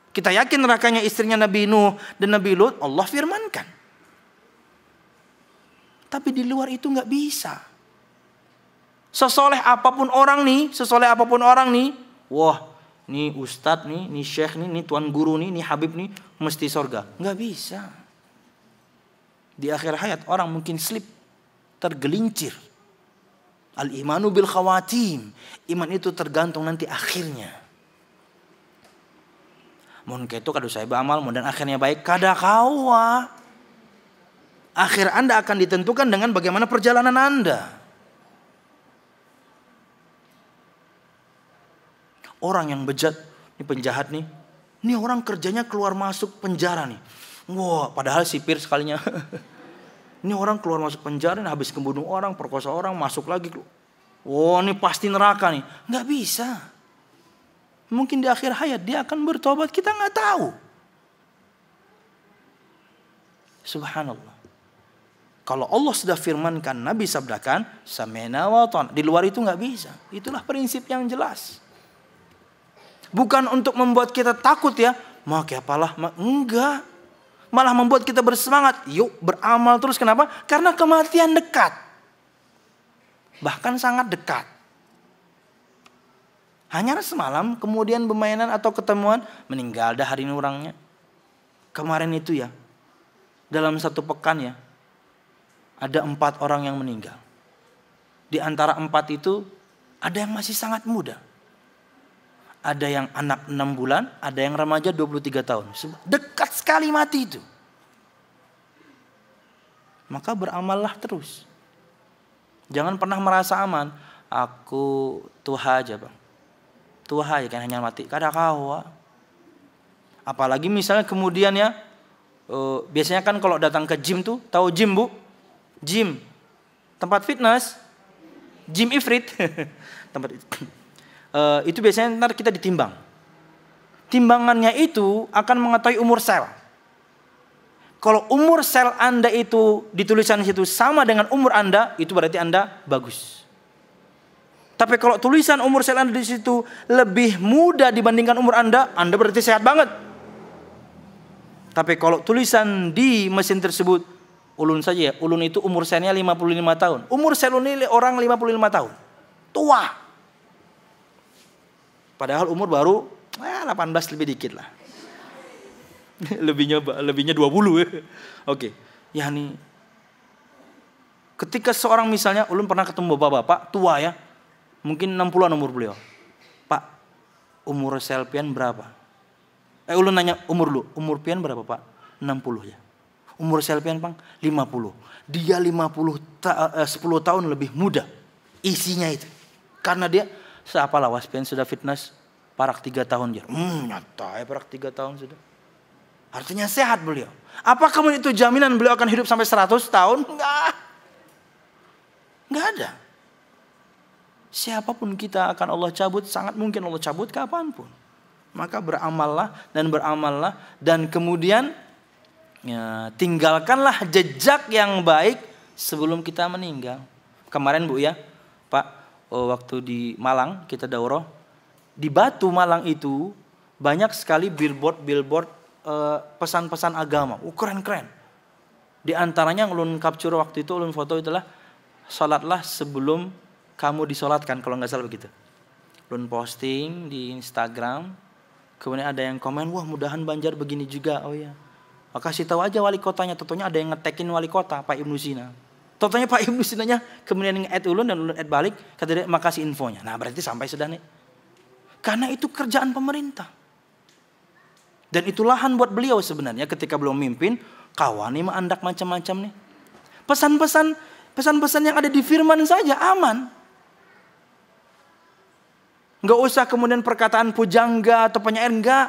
Kita yakin nerakanya istrinya Nabi Nuh dan Nabi Lut, Allah firmankan. Tapi di luar itu nggak bisa. Sesoleh apapun orang nih, wah, nih ustadz nih syekh nih tuan guru nih habib nih, mesti surga. Nggak bisa. Di akhir hayat orang mungkin slip, tergelincir. Al-imanu bil khawatim. Iman itu tergantung nanti akhirnya. Mun ketu kadu saya beramal, dan akhirnya baik, kada kawa. Akhir Anda akan ditentukan dengan bagaimana perjalanan Anda. Orang yang bejat, ini penjahat nih. Ini orang kerjanya keluar masuk penjara nih. Wah, padahal sipir sekalinya. Ini orang keluar masuk penjara, nih, habis membunuh orang, perkosa orang, masuk lagi. Wah, ini pasti neraka nih. Nggak bisa. Mungkin di akhir hayat dia akan bertobat, kita nggak tahu. Subhanallah. Kalau Allah sudah firmankan, Nabi sabdakan, sami'na wa ata'na. Di luar itu nggak bisa. Itulah prinsip yang jelas. Bukan untuk membuat kita takut ya, mau kayak apalah, enggak. Malah membuat kita bersemangat, yuk beramal terus. Kenapa? Karena kematian dekat. Bahkan sangat dekat. Hanya semalam kemudian bermainan atau ketemuan, meninggal dah hari ini orangnya. Kemarin itu ya, dalam satu pekan ya, ada 4 orang yang meninggal. Di antara 4 itu, ada yang masih sangat muda. Ada yang anak 6 bulan, ada yang remaja 23 tahun. Dekat sekali mati itu. Maka beramallah terus. Jangan pernah merasa aman. Aku tuha aja bang. Tuha aja kan hanya mati. Kada kawa. Apalagi misalnya kemudian ya. Biasanya kan kalau datang ke gym tuh. Tahu gym bu? Gym. Tempat fitness. Gym Ifrit. Tempat itu. Itu biasanya ntar kita ditimbang. Timbangannya itu akan mengetahui umur sel. Kalau umur sel Anda itu ditulisan di situ sama dengan umur Anda, itu berarti Anda bagus. Tapi kalau tulisan umur sel Anda di situ lebih muda dibandingkan umur Anda berarti sehat banget. Tapi kalau tulisan di mesin tersebut, ulun saja ya, ulun itu umur selnya 55 tahun. Umur sel ini orang 55 tahun. Tua. Padahal umur baru 18 lebih dikit lah. lebihnya 20 ya. Oke. Ya nih. Ketika seorang misalnya ulun pernah ketemu bapak-bapak tua ya. Mungkin 60-an umur beliau. Pak, umur sel pian berapa? Ulun nanya umur lu. Umur pian berapa, Pak? 60 ya. Umur sel pian, Bang? 50. Dia 10 tahun lebih muda. Isinya itu. Karena dia siapa lawas pian sudah fitness parak 3 tahun dia. Nyata ya parak 3 tahun sudah. Artinya sehat beliau. Apa kemudian itu jaminan beliau akan hidup sampai 100 tahun? Enggak ada. Siapapun kita akan Allah cabut, sangat mungkin Allah cabut kapanpun. Maka beramallah dan kemudian ya, tinggalkanlah jejak yang baik sebelum kita meninggal. Kemarin Bu ya, Pak, waktu di Malang kita daurah, di Batu Malang itu banyak sekali billboard pesan-pesan agama. Keren-keren. Di antaranya yang ulun capture waktu itu, ulun foto itulah salatlah sebelum kamu disolatkan, kalau nggak salah begitu. Ulun posting di Instagram, kemudian ada yang komen, wah mudahan Banjar begini juga. Oh ya, kasih tahu aja wali kotanya. Tentunya ada yang ngetekin wali kota Pak Ibnu Sina. Tentunya Pak Ibnu Sinanya kemudian nge-add ulun dan ulun add balik, kata dia makasih infonya. Nah berarti sampai sudah nih. Karena itu kerjaan pemerintah. Dan itu lahan buat beliau sebenarnya ketika belum mimpin, kawan nih andak macam-macam nih. Pesan-pesan yang ada di firman saja aman. Enggak usah kemudian perkataan pujangga atau penyair, enggak.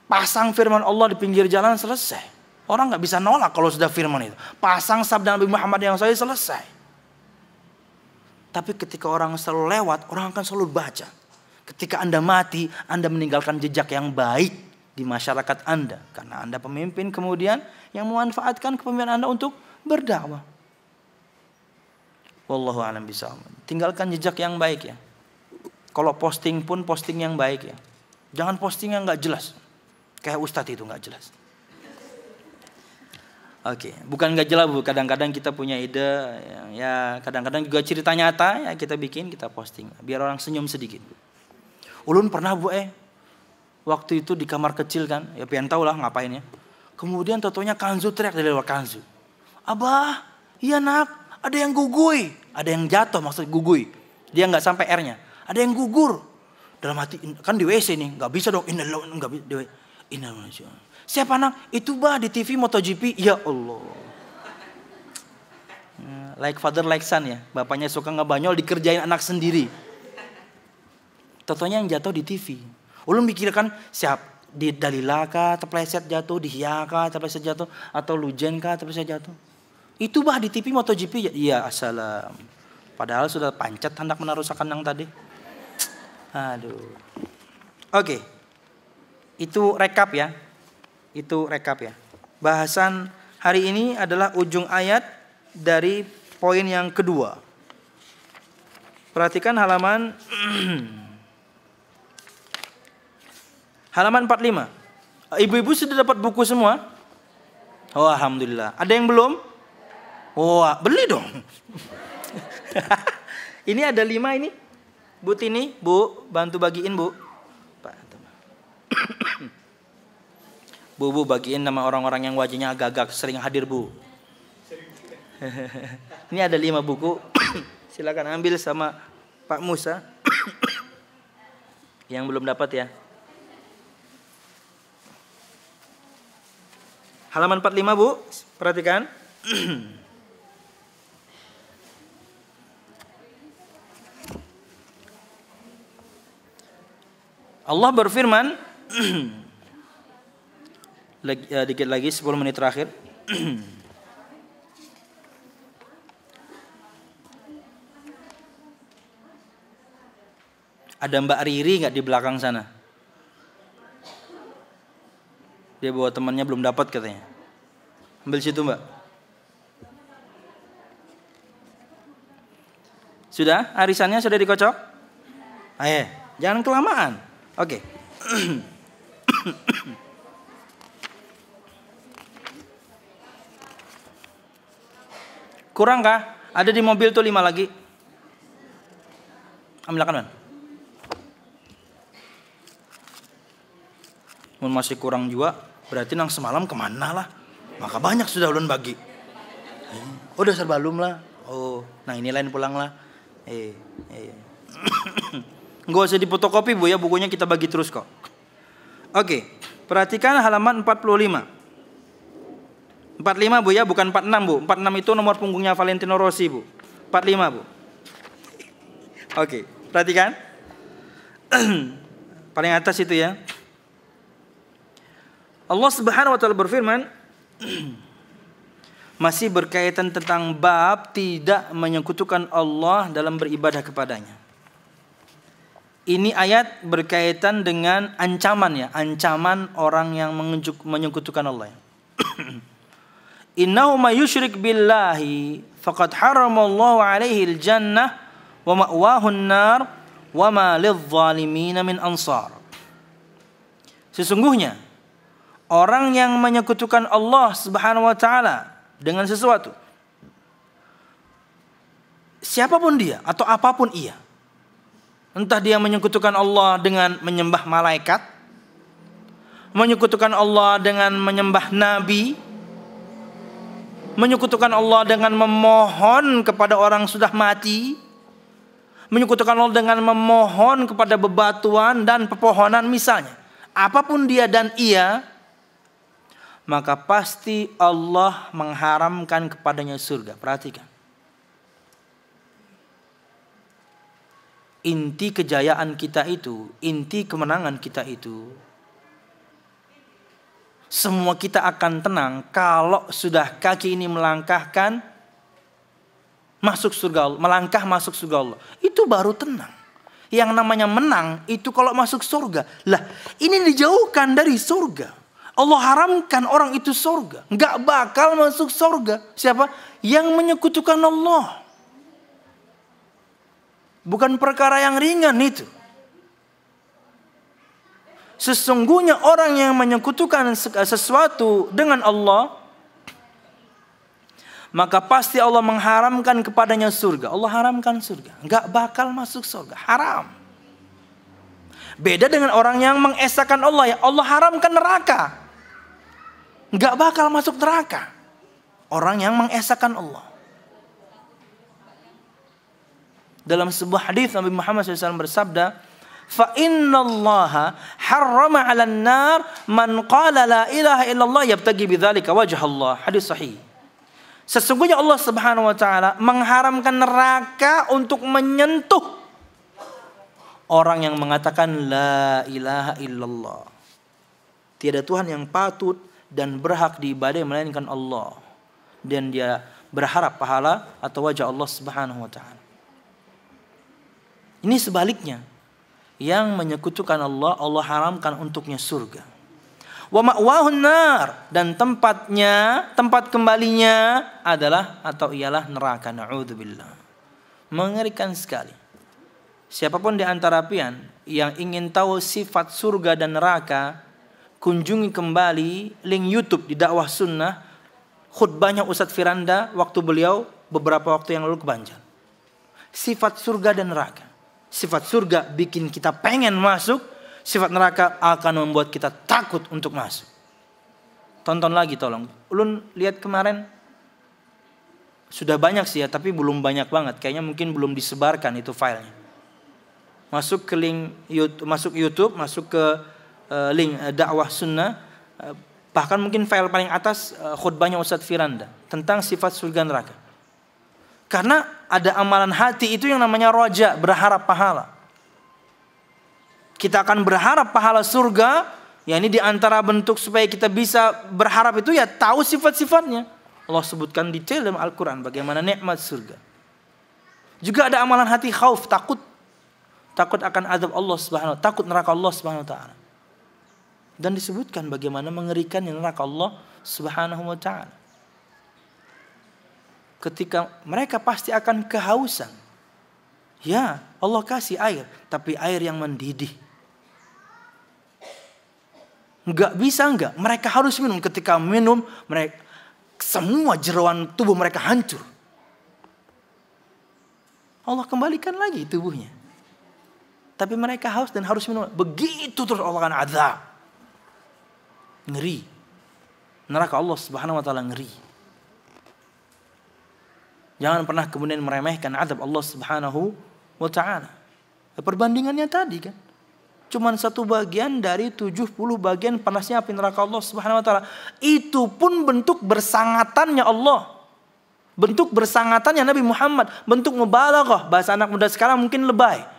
Pasang firman Allah di pinggir jalan selesai. Orang enggak bisa nolak kalau sudah firman itu. Pasang sabda Nabi Muhammad yang selesai. Tapi ketika orang selalu lewat, orang akan selalu baca. Ketika Anda mati, Anda meninggalkan jejak yang baik di masyarakat Anda. Karena Anda pemimpin kemudian yang memanfaatkan kepemimpinan Anda untuk berdakwah. Wallahu a'lam bishawab. Tinggalkan jejak yang baik ya. Kalau posting pun posting yang baik ya. Jangan posting yang nggak jelas. Kayak ustadz itu nggak jelas. Oke, bukan nggak jelas Bu. Kadang-kadang kita punya ide, ya kadang-kadang juga cerita nyata ya kita bikin, kita posting, biar orang senyum sedikit. Bu. Ulun pernah Bu waktu itu di kamar kecil kan, ya pengen tahu lah ngapain ya. Kemudian totonya Kanzu teriak dari luar Kanzu. Abah, iya nak, ada yang gugui, ada yang jatuh maksud gugui. Dia nggak sampai R-nya, ada yang gugur. Dalam hati kan di WC nih, nggak bisa dong, nggak bisa. Siapa anak? Itu bah di TV MotoGP. Ya Allah. Like father like son ya. Bapaknya suka ngebanyol dikerjain anak sendiri. Totonya yang jatuh di TV. Ulun mikirkan siap di Dalila kah terpleset jatuh, di Hia kah terpleset jatuh, atau Lujen kah terpleset jatuh. Itu bah di TV MotoGP. Iya assalam. Padahal sudah pancet hendak menarusakan yang tadi. Aduh. Oke. Itu rekap ya. Itu rekap ya. Bahasan hari ini adalah ujung ayat dari poin yang kedua. Perhatikan halaman halaman 45. Ibu-ibu sudah dapat buku semua? Oh, alhamdulillah. Ada yang belum? Oh, beli dong. Ini ada 5 ini. Bu Tini, Bu, bantu bagiin, Bu. Bu, bagiin nama orang-orang yang wajahnya agak-agak sering hadir, Bu. Ini ada 5 buku. Silakan ambil sama Pak Musa. Yang belum dapat ya. Halaman 45, Bu. Perhatikan. Allah berfirman, dikit lagi 10 menit terakhir. Ada Mbak Riri nggak di belakang sana? Dia bawa temannya belum dapat katanya. Ambil situ Mbak. Sudah? Arisannya sudah dikocok? Ayo, jangan kelamaan. Oke. Kurang kah? Ada di mobil tuh 5 lagi. Ambilkan Man. Masih kurang juga, berarti nang semalam kemana lah? Maka banyak sudah ulun bagi. Oh dasar balum lah. Oh, nah ini lain pulang lah. Nggak usah difotokopi Bu ya, bukunya kita bagi terus kok. Oke, perhatikan halaman 45. 45 Bu ya, bukan 46 Bu. 46 itu nomor punggungnya Valentino Rossi Bu. 45 Bu. Oke, perhatikan. Paling atas itu ya. Allah Subhanahu wa taala berfirman masih berkaitan tentang bab tidak menyekutukan Allah dalam beribadah kepadanya. Ini ayat berkaitan dengan ancaman ya, ancaman orang yang menyekutukan Allah. Innahu may yusyrik billahi faqad haramallahu alaihi al-jannah wa ma'wahu an-nar wa ma lidh-dhalimin min ansar. Sesungguhnya orang yang menyekutukan Allah Subhanahu wa taala dengan sesuatu, siapapun dia atau apapun ia, entah dia menyekutukan Allah dengan menyembah malaikat, menyekutukan Allah dengan menyembah nabi, menyekutukan Allah dengan memohon kepada orang sudah mati, menyekutukan Allah dengan memohon kepada bebatuan dan pepohonan misalnya, apapun dia dan ia, maka pasti Allah mengharamkan kepadanya surga. Perhatikan. Inti kejayaan kita itu, inti kemenangan kita itu, semua kita akan tenang kalau sudah kaki ini melangkahkan masuk surga Allah, melangkah masuk surga Allah. Itu baru tenang. Yang namanya menang itu kalau masuk surga. Lah, ini dijauhkan dari surga. Allah haramkan orang itu surga. Enggak bakal masuk surga. Siapa? Yang menyekutukan Allah. Bukan perkara yang ringan itu. Sesungguhnya orang yang menyekutukan sesuatu dengan Allah, maka pasti Allah mengharamkan kepadanya surga. Allah haramkan surga, nggak bakal masuk surga, haram. Beda dengan orang yang mengesahkan Allah, ya Allah haramkan neraka, nggak bakal masuk neraka. Orang yang mengesahkan Allah. Dalam sebuah hadis Nabi Muhammad SAW bersabda, fa innallaha harrama 'alan nar man qala la ilaha illallah yabtaghi bidzalika wajh Allah. Hadis sahih. Sesungguhnya Allah Subhanahu wa taala mengharamkan neraka untuk menyentuh orang yang mengatakan la ilaha illallah. Tiada Tuhan yang patut dan berhak diibadahi melainkan Allah, dan dia berharap pahala atau wajah Allah Subhanahu wa taala. Ini sebaliknya, yang menyekutukan Allah, Allah haramkan untuknya surga. Wa ma'wahun nar, dan tempat kembalinya adalah atau ialah neraka. Na'udzubillah. Mengerikan sekali. Siapapun di antara pian yang ingin tahu sifat surga dan neraka, kunjungi kembali link YouTube di Dakwah Sunnah, khutbahnya Ustadz Firanda waktu beliau beberapa waktu yang lalu ke Banjar. Sifat surga dan neraka. Sifat surga bikin kita pengen masuk, sifat neraka akan membuat kita takut untuk masuk. Tonton lagi tolong. Ulun lihat kemarin, sudah banyak sih ya, tapi belum banyak banget. Kayaknya mungkin belum disebarkan itu filenya. Masuk ke link YouTube, masuk ke link Dakwah Sunnah, bahkan mungkin file paling atas khutbahnya Ustadz Firanda tentang sifat surga neraka. Karena ada amalan hati itu yang namanya roja, berharap pahala. Kita akan berharap pahala surga, ya ini diantara bentuk supaya kita bisa berharap itu ya tahu sifat-sifatnya. Allah sebutkan detail dalam Al-Quran bagaimana nikmat surga. Juga ada amalan hati khauf, takut akan azab Allah Subhanahu wa ta'ala, takut neraka Allah Subhanahu wa ta'ala. Dan disebutkan bagaimana mengerikan neraka Allah Subhanahu wa ta'ala. Ketika mereka pasti akan kehausan. Ya, Allah kasih air, tapi air yang mendidih. Enggak, mereka harus minum. Ketika minum, mereka semua jeroan tubuh mereka hancur. Allah kembalikan lagi tubuhnya. Tapi mereka haus dan harus minum. Begitu terus Allah akan azab. Ngeri. Neraka Allah Subhanahu wa ta'ala ngeri. Jangan pernah kemudian meremehkan azab Allah Subhanahu wa ta'ala. Perbandingannya tadi kan, cuman satu bagian dari 70 bagian panasnya api neraka Allah Subhanahu wa ta'ala. Itu pun bentuk bersangatannya Allah, bentuk bersangatannya Nabi Muhammad, bentuk mubalaghah. Bahasa anak muda sekarang mungkin lebay.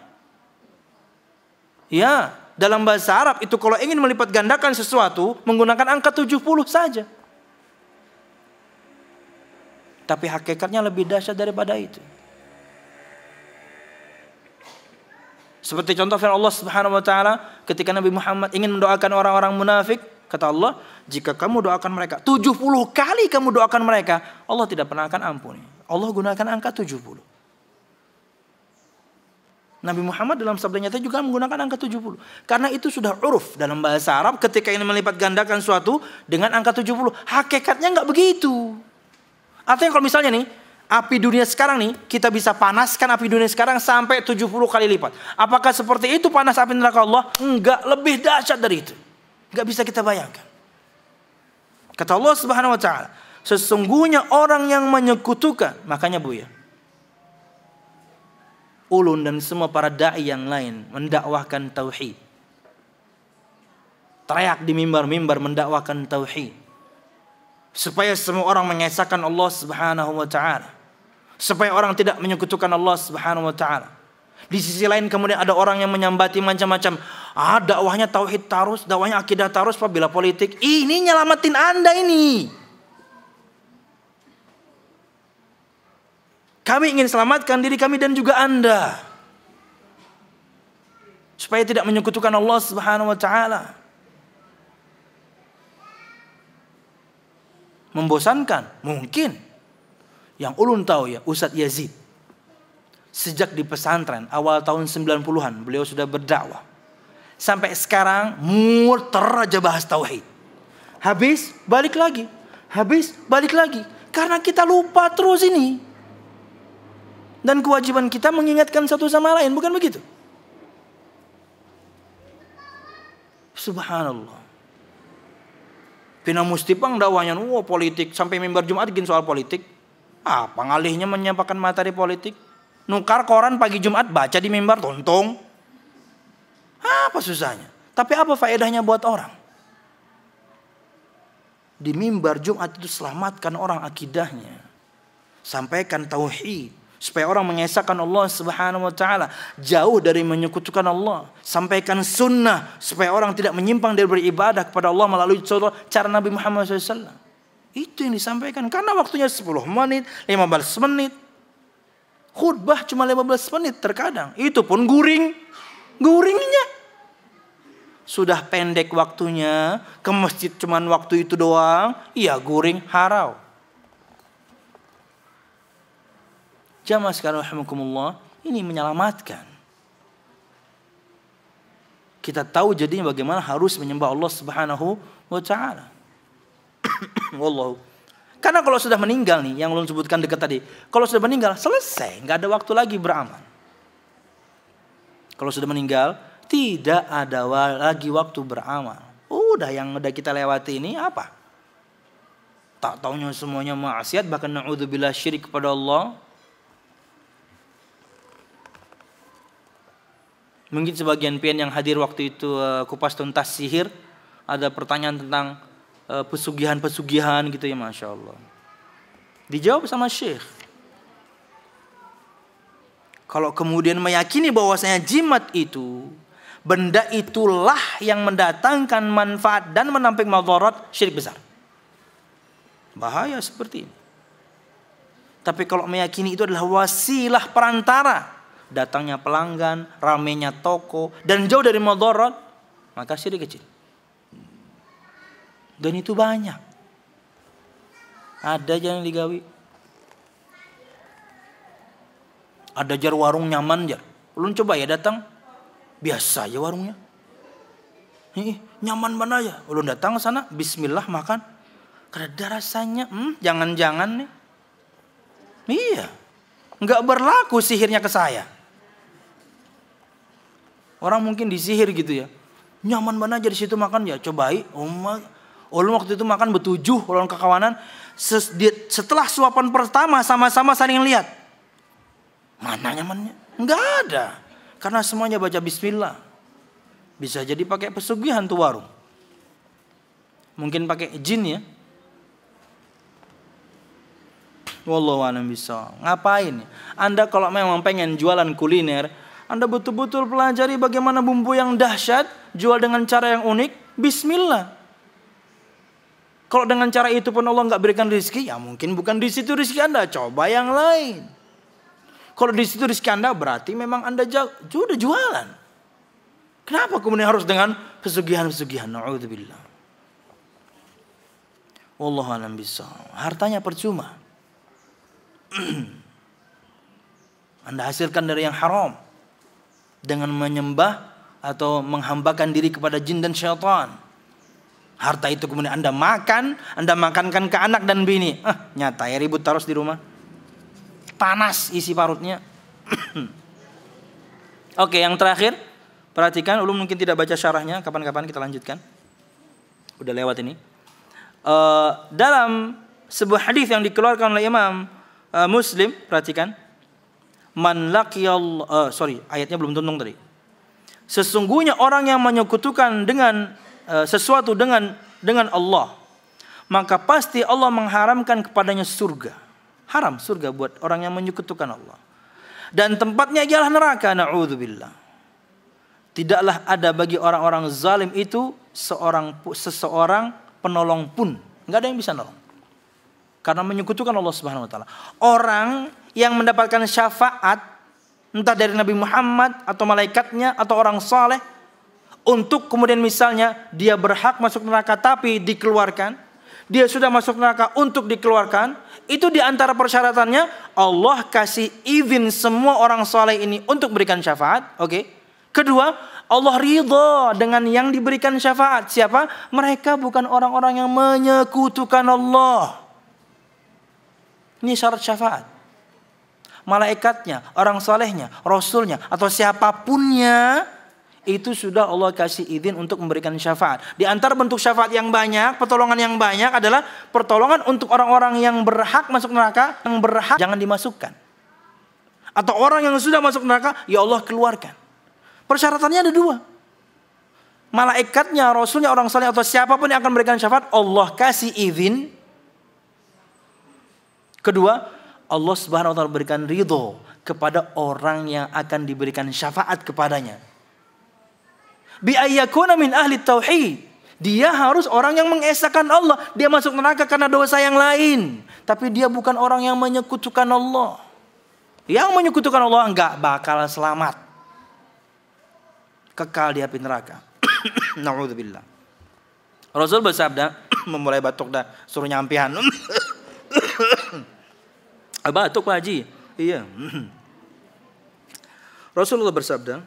Ya, dalam bahasa Arab itu kalau ingin melipat gandakan sesuatu menggunakan angka 70 saja. Tapi hakikatnya lebih dahsyat daripada itu. Seperti contoh firman Allah Subhanahu wa ta'ala ketika Nabi Muhammad ingin mendoakan orang-orang munafik, kata Allah, jika kamu doakan mereka 70 kali kamu doakan mereka, Allah tidak pernah akan ampuni. Allah gunakan angka 70. Nabi Muhammad dalam sabdanya itu juga menggunakan angka 70. Karena itu sudah uruf dalam bahasa Arab ketika ingin melipat gandakan suatu dengan angka 70. Hakikatnya enggak begitu. Artinya kalau misalnya nih, api dunia sekarang nih, kita bisa panaskan api dunia sekarang sampai 70 kali lipat. Apakah seperti itu panas api neraka Allah? Enggak, lebih dahsyat dari itu. Enggak bisa kita bayangkan. Kata Allah Subhanahu wa ta'ala, sesungguhnya orang yang menyekutukan, makanya Bu ya, ulun dan semua para da'i yang lain mendakwahkan tauhid. Teriak di mimbar-mimbar mendakwahkan tauhid. Supaya semua orang mengesahkan Allah Subhanahu wa ta'ala. Supaya orang tidak menyekutukan Allah Subhanahu wa ta'ala. Di sisi lain kemudian ada orang yang menyambati macam-macam. Dakwahnya tauhid terus, dakwahnya akidah terus, bila politik. Ini nyelamatin Anda ini. Kami ingin selamatkan diri kami dan juga Anda. Supaya tidak menyekutukan Allah Subhanahu wa ta'ala. Membosankan? Mungkin. Yang ulun tahu ya, Ustadz Yazid. Sejak di pesantren awal tahun 90-an beliau sudah berdakwah. Sampai sekarang muter aja bahas tauhid. Habis balik lagi. Habis balik lagi. Karena kita lupa terus ini. Dan kewajiban kita mengingatkan satu sama lain, bukan begitu? Subhanallah. Pina Mustipang dakwahnya, politik. Sampai mimbar Jumat bikin soal politik. Apa ngalihnya menyampaikan materi politik? Nukar koran pagi Jumat, baca di mimbar, tontong. Apa susahnya? Tapi apa faedahnya buat orang? Di mimbar Jumat itu selamatkan orang akidahnya. Sampaikan tauhid. Supaya orang mengesahkan Allah Subhanahu wa ta'ala. Jauh dari menyekutukan Allah. Sampaikan sunnah. Supaya orang tidak menyimpang dari beribadah kepada Allah melalui cara Nabi Muhammad SAW. Itu yang disampaikan. Karena waktunya 10 menit, 15 menit. Khutbah cuma 15 menit terkadang. Itu pun guringnya. Sudah pendek waktunya, ke masjid cuman waktu itu doang, iya guring harau. Jamaah sekalian rahimakumullah, ini menyelamatkan. Kita tahu jadinya bagaimana harus menyembah Allah Subhanahu wa ta'ala. Wallahu. Karena kalau sudah meninggal nih, yang ulun sebutkan dekat tadi, kalau sudah meninggal selesai, nggak ada waktu lagi beramal. Kalau sudah meninggal, tidak ada lagi waktu beramal. Udah yang udah kita lewati ini apa? Tak taunya semuanya maksiat, bahkan na'udzubillah syirik kepada Allah. Mungkin sebagian pian yang hadir waktu itu kupas tuntas sihir, ada pertanyaan tentang pesugihan-pesugihan gitu ya, Masya Allah. Dijawab sama Syekh. Kalau kemudian meyakini bahwasanya jimat itu, benda itulah yang mendatangkan manfaat dan menampik madarat, syirik besar. Bahaya seperti ini. Tapi kalau meyakini itu adalah wasilah perantara, datangnya pelanggan, ramenya toko, dan jauh dari madarat, maka syirik kecil. Dan itu banyak. Ada yang digawi. Ada jar warung nyaman jar. Ulun coba ya datang. Biasa aja warungnya. Nyaman mana ya. Ulun datang ke sana, bismillah makan. Karena ada rasanya, jangan-jangan nih. Iya. Enggak berlaku sihirnya ke saya. Orang mungkin disihir gitu ya. Nyaman mana aja di situ makan ya. Cobai. Ulun waktu itu makan bertujuh, ulun kekawanan. Setelah suapan pertama sama-sama saling lihat. Mana nyamannya? Enggak ada. Karena semuanya baca bismillah. Bisa jadi pakai pesugihan tuh warung. Mungkin pakai jin ya. Wallahu a'lam bishawab. Ngapain? Anda kalau memang pengen jualan kuliner, Anda betul-betul pelajari bagaimana bumbu yang dahsyat, jual dengan cara yang unik, bismillah. Kalau dengan cara itu pun Allah nggak berikan rezeki, ya mungkin bukan di situ rezeki Anda, coba yang lain. Kalau di situ rezeki Anda berarti memang Anda sudah jualan. Kenapa kemudian harus dengan pesugihan-pesugihan? Na'udzubillah. Wallahu a'lam bishawab. Hartanya percuma. Anda hasilkan dari yang haram dengan menyembah atau menghambakan diri kepada jin dan syaitan. Harta itu kemudian Anda makankan ke anak dan bini. Nyata ya ribut terus di rumah. Panas isi parutnya. Oke, yang terakhir, perhatikan, ulun mungkin tidak baca syarahnya, kapan-kapan kita lanjutkan. Udah lewat ini. Dalam sebuah hadis yang dikeluarkan oleh Imam Muslim, perhatikan. Ayatnya belum tuntung tadi. Sesungguhnya orang yang menyekutukan dengan sesuatu dengan Allah, maka pasti Allah mengharamkan kepadanya surga. Haram surga buat orang yang menyekutukan Allah. Dan tempatnya ialah neraka, na'udzubillah. Tidaklah ada bagi orang-orang zalim itu seseorang penolong pun. Enggak ada yang bisa nolong. Karena menyekutukan Allah Subhanahu wa taala. Orang yang mendapatkan syafaat entah dari Nabi Muhammad atau malaikatnya atau orang saleh untuk kemudian misalnya dia berhak masuk neraka tapi dikeluarkan. Dia sudah masuk neraka untuk dikeluarkan. Itu di antara persyaratannya Allah kasih izin semua orang saleh ini untuk berikan syafaat. Oke. Kedua, Allah ridha dengan yang diberikan syafaat. Siapa? Mereka bukan orang-orang yang menyekutukan Allah. Ini syarat syafaat. Malaikatnya, orang solehnya, rasulnya, atau siapapunnya, itu sudah Allah kasih izin untuk memberikan syafaat. Di antara bentuk syafaat yang banyak, pertolongan yang banyak adalah pertolongan untuk orang-orang yang berhak masuk neraka, yang berhak jangan dimasukkan. Atau orang yang sudah masuk neraka, ya Allah keluarkan. Persyaratannya ada dua. Malaikatnya, rasulnya, orang soleh, atau siapapun yang akan memberikan syafaat, Allah kasih izin. Kedua, Allah Subhanahu wa taala berikan ridho kepada orang yang akan diberikan syafaat kepadanya. Bi ayyakuna min ahli tauhid. Dia harus orang yang mengesahkan Allah. Dia masuk neraka karena dosa yang lain, tapi dia bukan orang yang menyekutukan Allah. Yang menyekutukan Allah enggak bakal selamat. Kekal di api neraka. Nauzubillah. Rasul bersabda, memulai batuk dah, suruh nyampihan. Batuk Pak Haji. Iya. Rasulullah bersabda,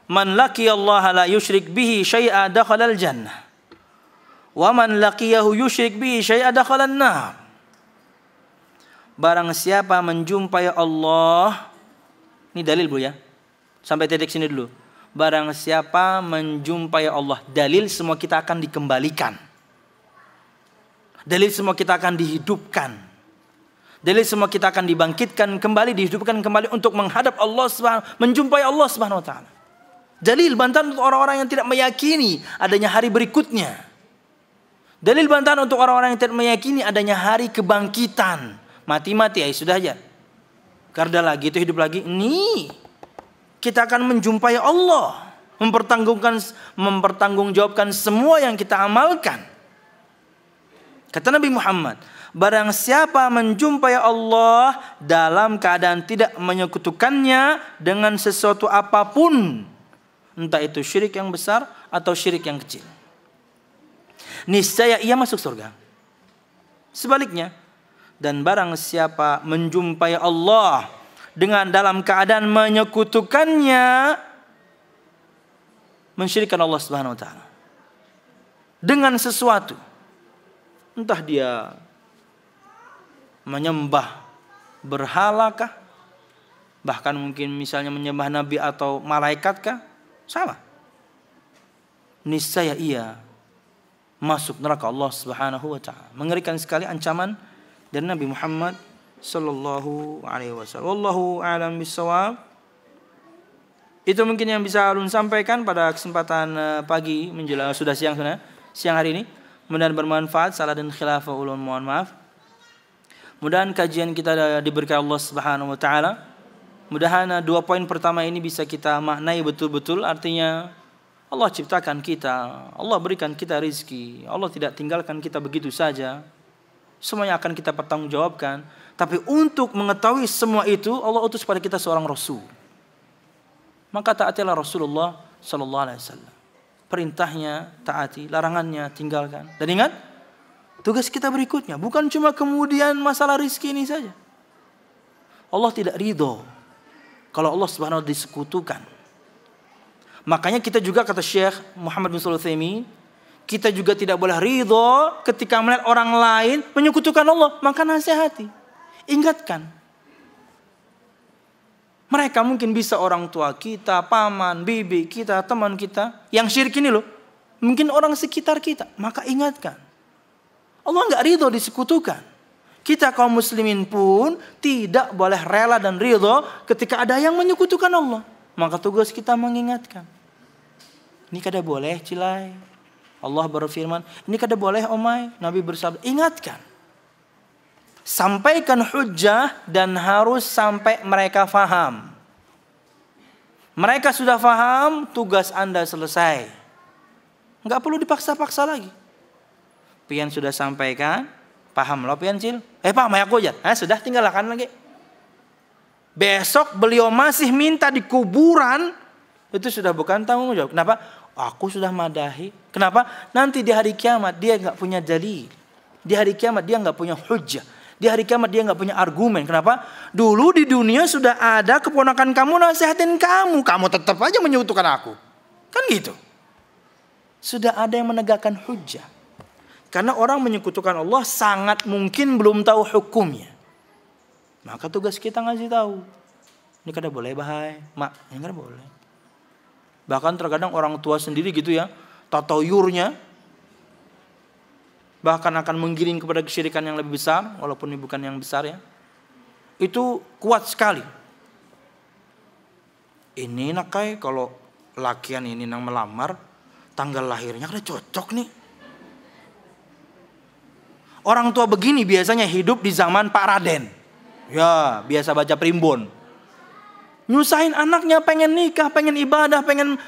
"Man laqiyallaha la yusyrik bihi syai'a dakhalal jannah. Wa man laqiyahu yusyrik bihi syai'a dakhalan nar." Barang siapa menjumpai Allah, ini dalil Bu ya. Sampai titik sini dulu. Barang siapa menjumpai Allah, dalil semua kita akan dikembalikan. Dalil semua kita akan dihidupkan. Dalil semua kita akan dibangkitkan kembali, dihidupkan kembali untuk menghadap Allah Subhanahu, menjumpai Allah Subhanahu wa taala. Dalil bantahan untuk orang-orang yang tidak meyakini adanya hari berikutnya. Dalil bantahan untuk orang-orang yang tidak meyakini adanya hari kebangkitan. Mati-mati ya sudah aja. Karena lagi itu hidup lagi. Ini kita akan menjumpai Allah, mempertanggungjawabkan semua yang kita amalkan. Kata Nabi Muhammad, barang siapa menjumpai Allah dalam keadaan tidak menyekutukannya dengan sesuatu apapun, entah itu syirik yang besar atau syirik yang kecil, niscaya ia masuk surga. Sebaliknya, dan barang siapa menjumpai Allah dengan dalam keadaan menyekutukannya, mensyirikkan Allah Subhanahu wa taala dengan sesuatu, entah dia menyembah berhalakah, bahkan mungkin misalnya menyembah nabi atau malaikatkah, sama, niscaya ia masuk neraka Allah Subhanahu wa taala. Mengerikan sekali ancaman dari Nabi Muhammad sallallahu alaihi wasallam. Wallahu a'lam bissawab. Itu mungkin yang bisa ulun sampaikan pada kesempatan pagi menjelang sudah siang hari ini. Mudah-mudahan bermanfaat. Salah dan khilaf ulun mohon maaf. Mudah-mudahan kajian kita diberikan Allah Subhanahu wa taala. Mudah-mudahan 2 poin pertama ini bisa kita maknai betul-betul. Artinya Allah ciptakan kita, Allah berikan kita rizki, Allah tidak tinggalkan kita begitu saja. Semuanya akan kita pertanggungjawabkan. Tapi untuk mengetahui semua itu, Allah utus pada kita seorang Rasul. Maka taatilah Rasulullah sallallahu alaihi wasallam. Perintahnya taati, larangannya tinggalkan. Dan ingat, tugas kita berikutnya bukan cuma kemudian masalah rizki ini saja. Allah tidak ridho kalau Allah Subhanahu wa taala disekutukan. Makanya kita juga, kata Syekh Muhammad bin Shalih Al-Utsaimin, kita juga tidak boleh ridho ketika melihat orang lain menyekutukan Allah. Maka nasihati, ingatkan. Mereka mungkin bisa orang tua kita, paman, bibi kita, teman kita yang syirik ini loh. Mungkin orang sekitar kita. Maka ingatkan. Allah enggak ridho disekutukan. Kita kaum muslimin pun tidak boleh rela dan ridho ketika ada yang menyekutukan Allah. Maka tugas kita mengingatkan. Ini kada boleh Cilai. Allah berfirman, ini kada boleh Omai. Nabi bersabda, ingatkan. Sampaikan hujjah dan harus sampai mereka faham. Mereka sudah faham, tugas Anda selesai. Enggak perlu dipaksa-paksa lagi. Pian sudah sampaikan, paham loh Pian Cil. Paham ya aku aja. Sudah tinggalkan lagi. Besok beliau masih minta di kuburan, itu sudah bukan tanggung jawab. Kenapa? Aku sudah madahi. Kenapa? Nanti di hari kiamat dia enggak punya dalil. Di hari kiamat dia enggak punya hujjah. Di hari kiamat dia enggak punya argumen. Kenapa? Dulu di dunia sudah ada keponakan kamu nasihatin kamu. Kamu tetap aja menyekutukan aku. Kan gitu. Sudah ada yang menegakkan hujjah. Karena orang menyekutukan Allah sangat mungkin belum tahu hukumnya. Maka tugas kita ngasih tahu. Ini kada boleh bahai, mak, ini kada boleh. Bahkan terkadang orang tua sendiri gitu ya, tatayurnya bahkan akan menggiring kepada kesyirikan yang lebih besar, walaupun ini bukan yang besar ya. Itu kuat sekali. Ini nakai kalau lakian ini nang melamar, tanggal lahirnya kada cocok nih. Orang tua begini biasanya hidup di zaman Pak Raden. Ya, biasa baca primbon. Nyusahin anaknya pengen nikah, pengen ibadah, pengen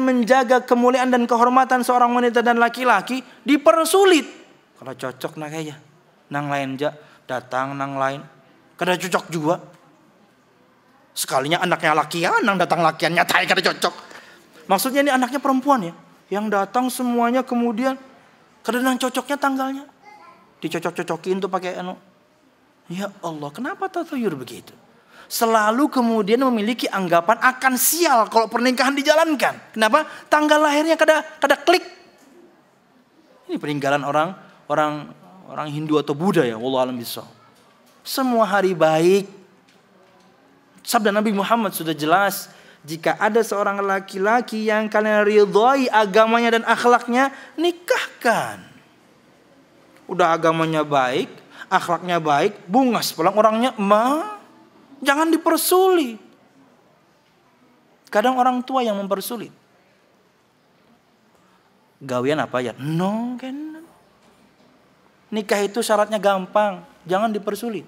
menjaga kemuliaan dan kehormatan seorang wanita dan laki-laki, dipersulit. Kalau cocok nak aja, nang lain aja datang nang lain, kada cocok juga. Sekalinya anaknya lakian, nang datang lakian nyatai kada cocok. Maksudnya ini anaknya perempuan ya, yang datang semuanya kemudian kada nang cocoknya tanggalnya, dicocok-cocokin tuh pakai anu. Ya Allah, kenapa tatayur begitu? Selalu kemudian memiliki anggapan akan sial kalau pernikahan dijalankan. Kenapa? Tanggal lahirnya kada klik. Ini peninggalan orang Hindu atau Buddha ya, wallahu a'lam bishawab. Semua hari baik. Sabda Nabi Muhammad sudah jelas, jika ada seorang laki-laki yang kalian ridhoi agamanya dan akhlaknya, nikahkan. Udah agamanya baik, akhlaknya baik, bungas pulang orangnya, jangan dipersulit. Kadang orang tua yang mempersulit. Gawian apa ya? No kan. Nikah itu syaratnya gampang, jangan dipersulit.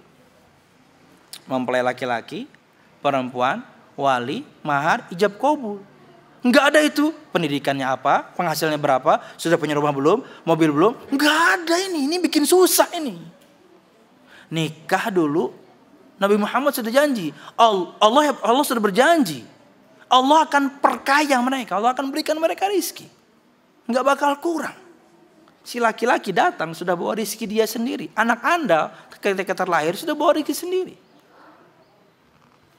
Mempelai laki-laki, perempuan, wali, mahar, ijab kabul. Enggak ada itu. Pendidikannya apa, penghasilnya berapa, sudah punya rumah belum, mobil belum. Enggak ada ini bikin susah ini. Nikah dulu. Nabi Muhammad sudah janji. Allah sudah berjanji. Allah akan perkaya mereka. Allah akan berikan mereka rizki. Enggak bakal kurang. Si laki-laki datang sudah bawa rizki dia sendiri. Anak Anda ketika terlahir sudah bawa rizki sendiri.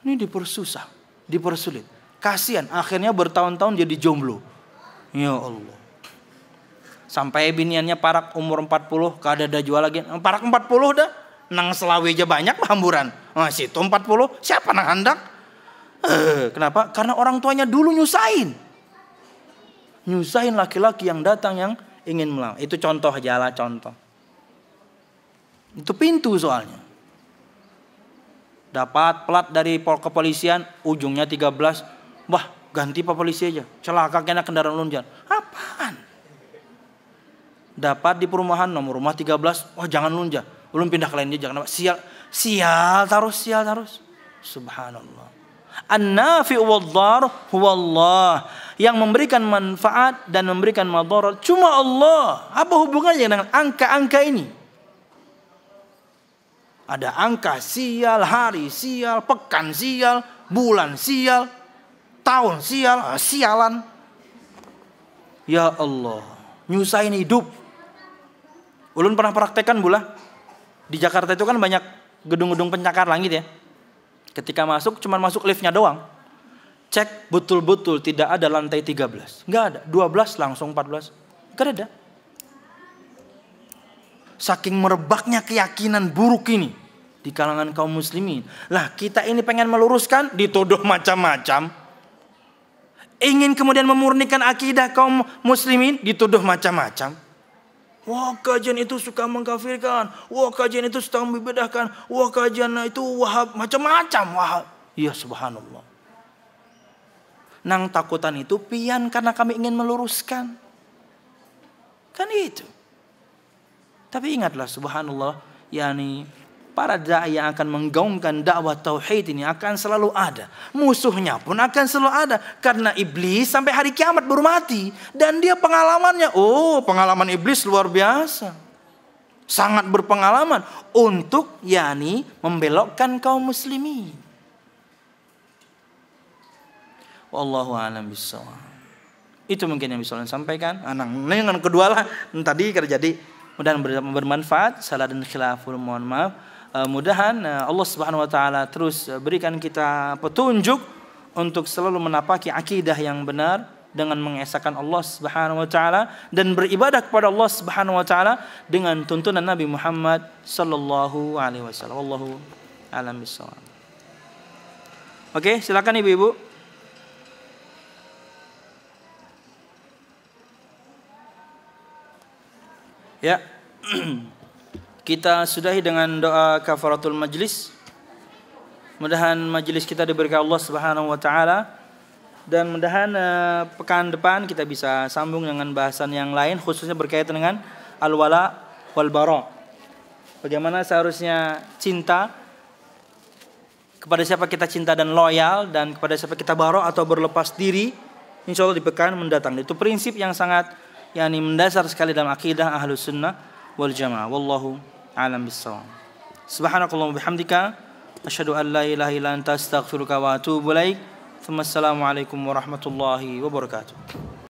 Ini dipersusah, dipersulit. Kasihan, akhirnya bertahun-tahun jadi jomblo. Ya Allah. Sampai biniannya parak umur 40, kada ada jual lagi. Parak 40 dah. Nang Selawe aja banyak hamburan. Situ 40, siapa nang hendak? Kenapa? Karena orang tuanya dulu nyusahin. Nyusahin laki-laki yang datang yang ingin melamar. Itu contoh aja lah, contoh. Itu pintu soalnya. Dapat plat dari kepolisian, ujungnya 13. Wah, ganti pak polisi aja. Celaka kena kendaraan lunjan. Apaan? Dapat di perumahan nomor rumah 13. Wah, jangan lunja. Belum pindah ke lainnya, jangan apa. Sial terus. Subhanallah. An-nafi'u wad-dhar huwa Allah. Yang memberikan manfaat dan memberikan madarat cuma Allah. Apa hubungannya dengan angka-angka ini? Ada angka sial, hari sial, pekan sial, bulan sial, tahun sial, sialan. Ya Allah, nyusahin hidup. Ulun pernah praktekkan bula. Di Jakarta itu kan banyak gedung-gedung pencakar langit ya. Ketika masuk cuma masuk liftnya doang. Cek betul-betul tidak ada lantai 13. Enggak ada. 12 langsung 14. Enggak ada. Saking merebaknya keyakinan buruk ini di kalangan kaum muslimin. Lah kita ini pengen meluruskan, dituduh macam-macam. Ingin kemudian memurnikan akidah kaum muslimin, dituduh macam-macam. Wah, kajian itu suka mengkafirkan. Wah, kajian itu suka membedahkan. Wah, kajian itu wahab, macam-macam wahab. Ya subhanallah. Nang takutan itu pian karena kami ingin meluruskan. Kan itu. Tapi ingatlah subhanallah, yakni para dai yang akan menggaungkan dakwah tauhid ini akan selalu ada. Musuhnya pun akan selalu ada. Karena iblis sampai hari kiamat baru mati. Dan dia pengalamannya, pengalaman iblis luar biasa. Sangat berpengalaman untuk yakni membelokkan kaum muslimin. Wallahu a'lam bishawab. Itu mungkin yang bisa saya sampaikan. Yang kedua lah, tadi terjadi mudah-mudahan bermanfaat. Salah dan khilaful, mohon maaf. Mudahan Allah Subhanahu wa taala terus berikan kita petunjuk untuk selalu menapaki akidah yang benar, dengan mengesahkan Allah Subhanahu wa taala dan beribadah kepada Allah Subhanahu wa taala dengan tuntunan Nabi Muhammad sallallahu alaihi wasallam. Wallahu a'lam bishawab. Oke, silakan ibu-ibu. Ya. Kita sudahi dengan doa kafaratul majlis. Mudah-mudahan majlis kita diberikan Allah Subhanahu wa taala dan mudah-mudahan pekan depan kita bisa sambung dengan bahasan yang lain khususnya berkaitan dengan al-wala wal bara. Bagaimana seharusnya cinta, kepada siapa kita cinta dan loyal, dan kepada siapa kita bara atau berlepas diri. Insyaallah di pekan mendatang. Itu prinsip yang sangat mendasar sekali dalam akidah Ahlus Sunnah wal Jamaah. Wallahu a'lam bissawab. Subhanakallahumma bihamdika asyhadu an la ilaha illa anta astaghfiruka wa atubu ilaik. Assalamualaikum warahmatullahi wabarakatuh.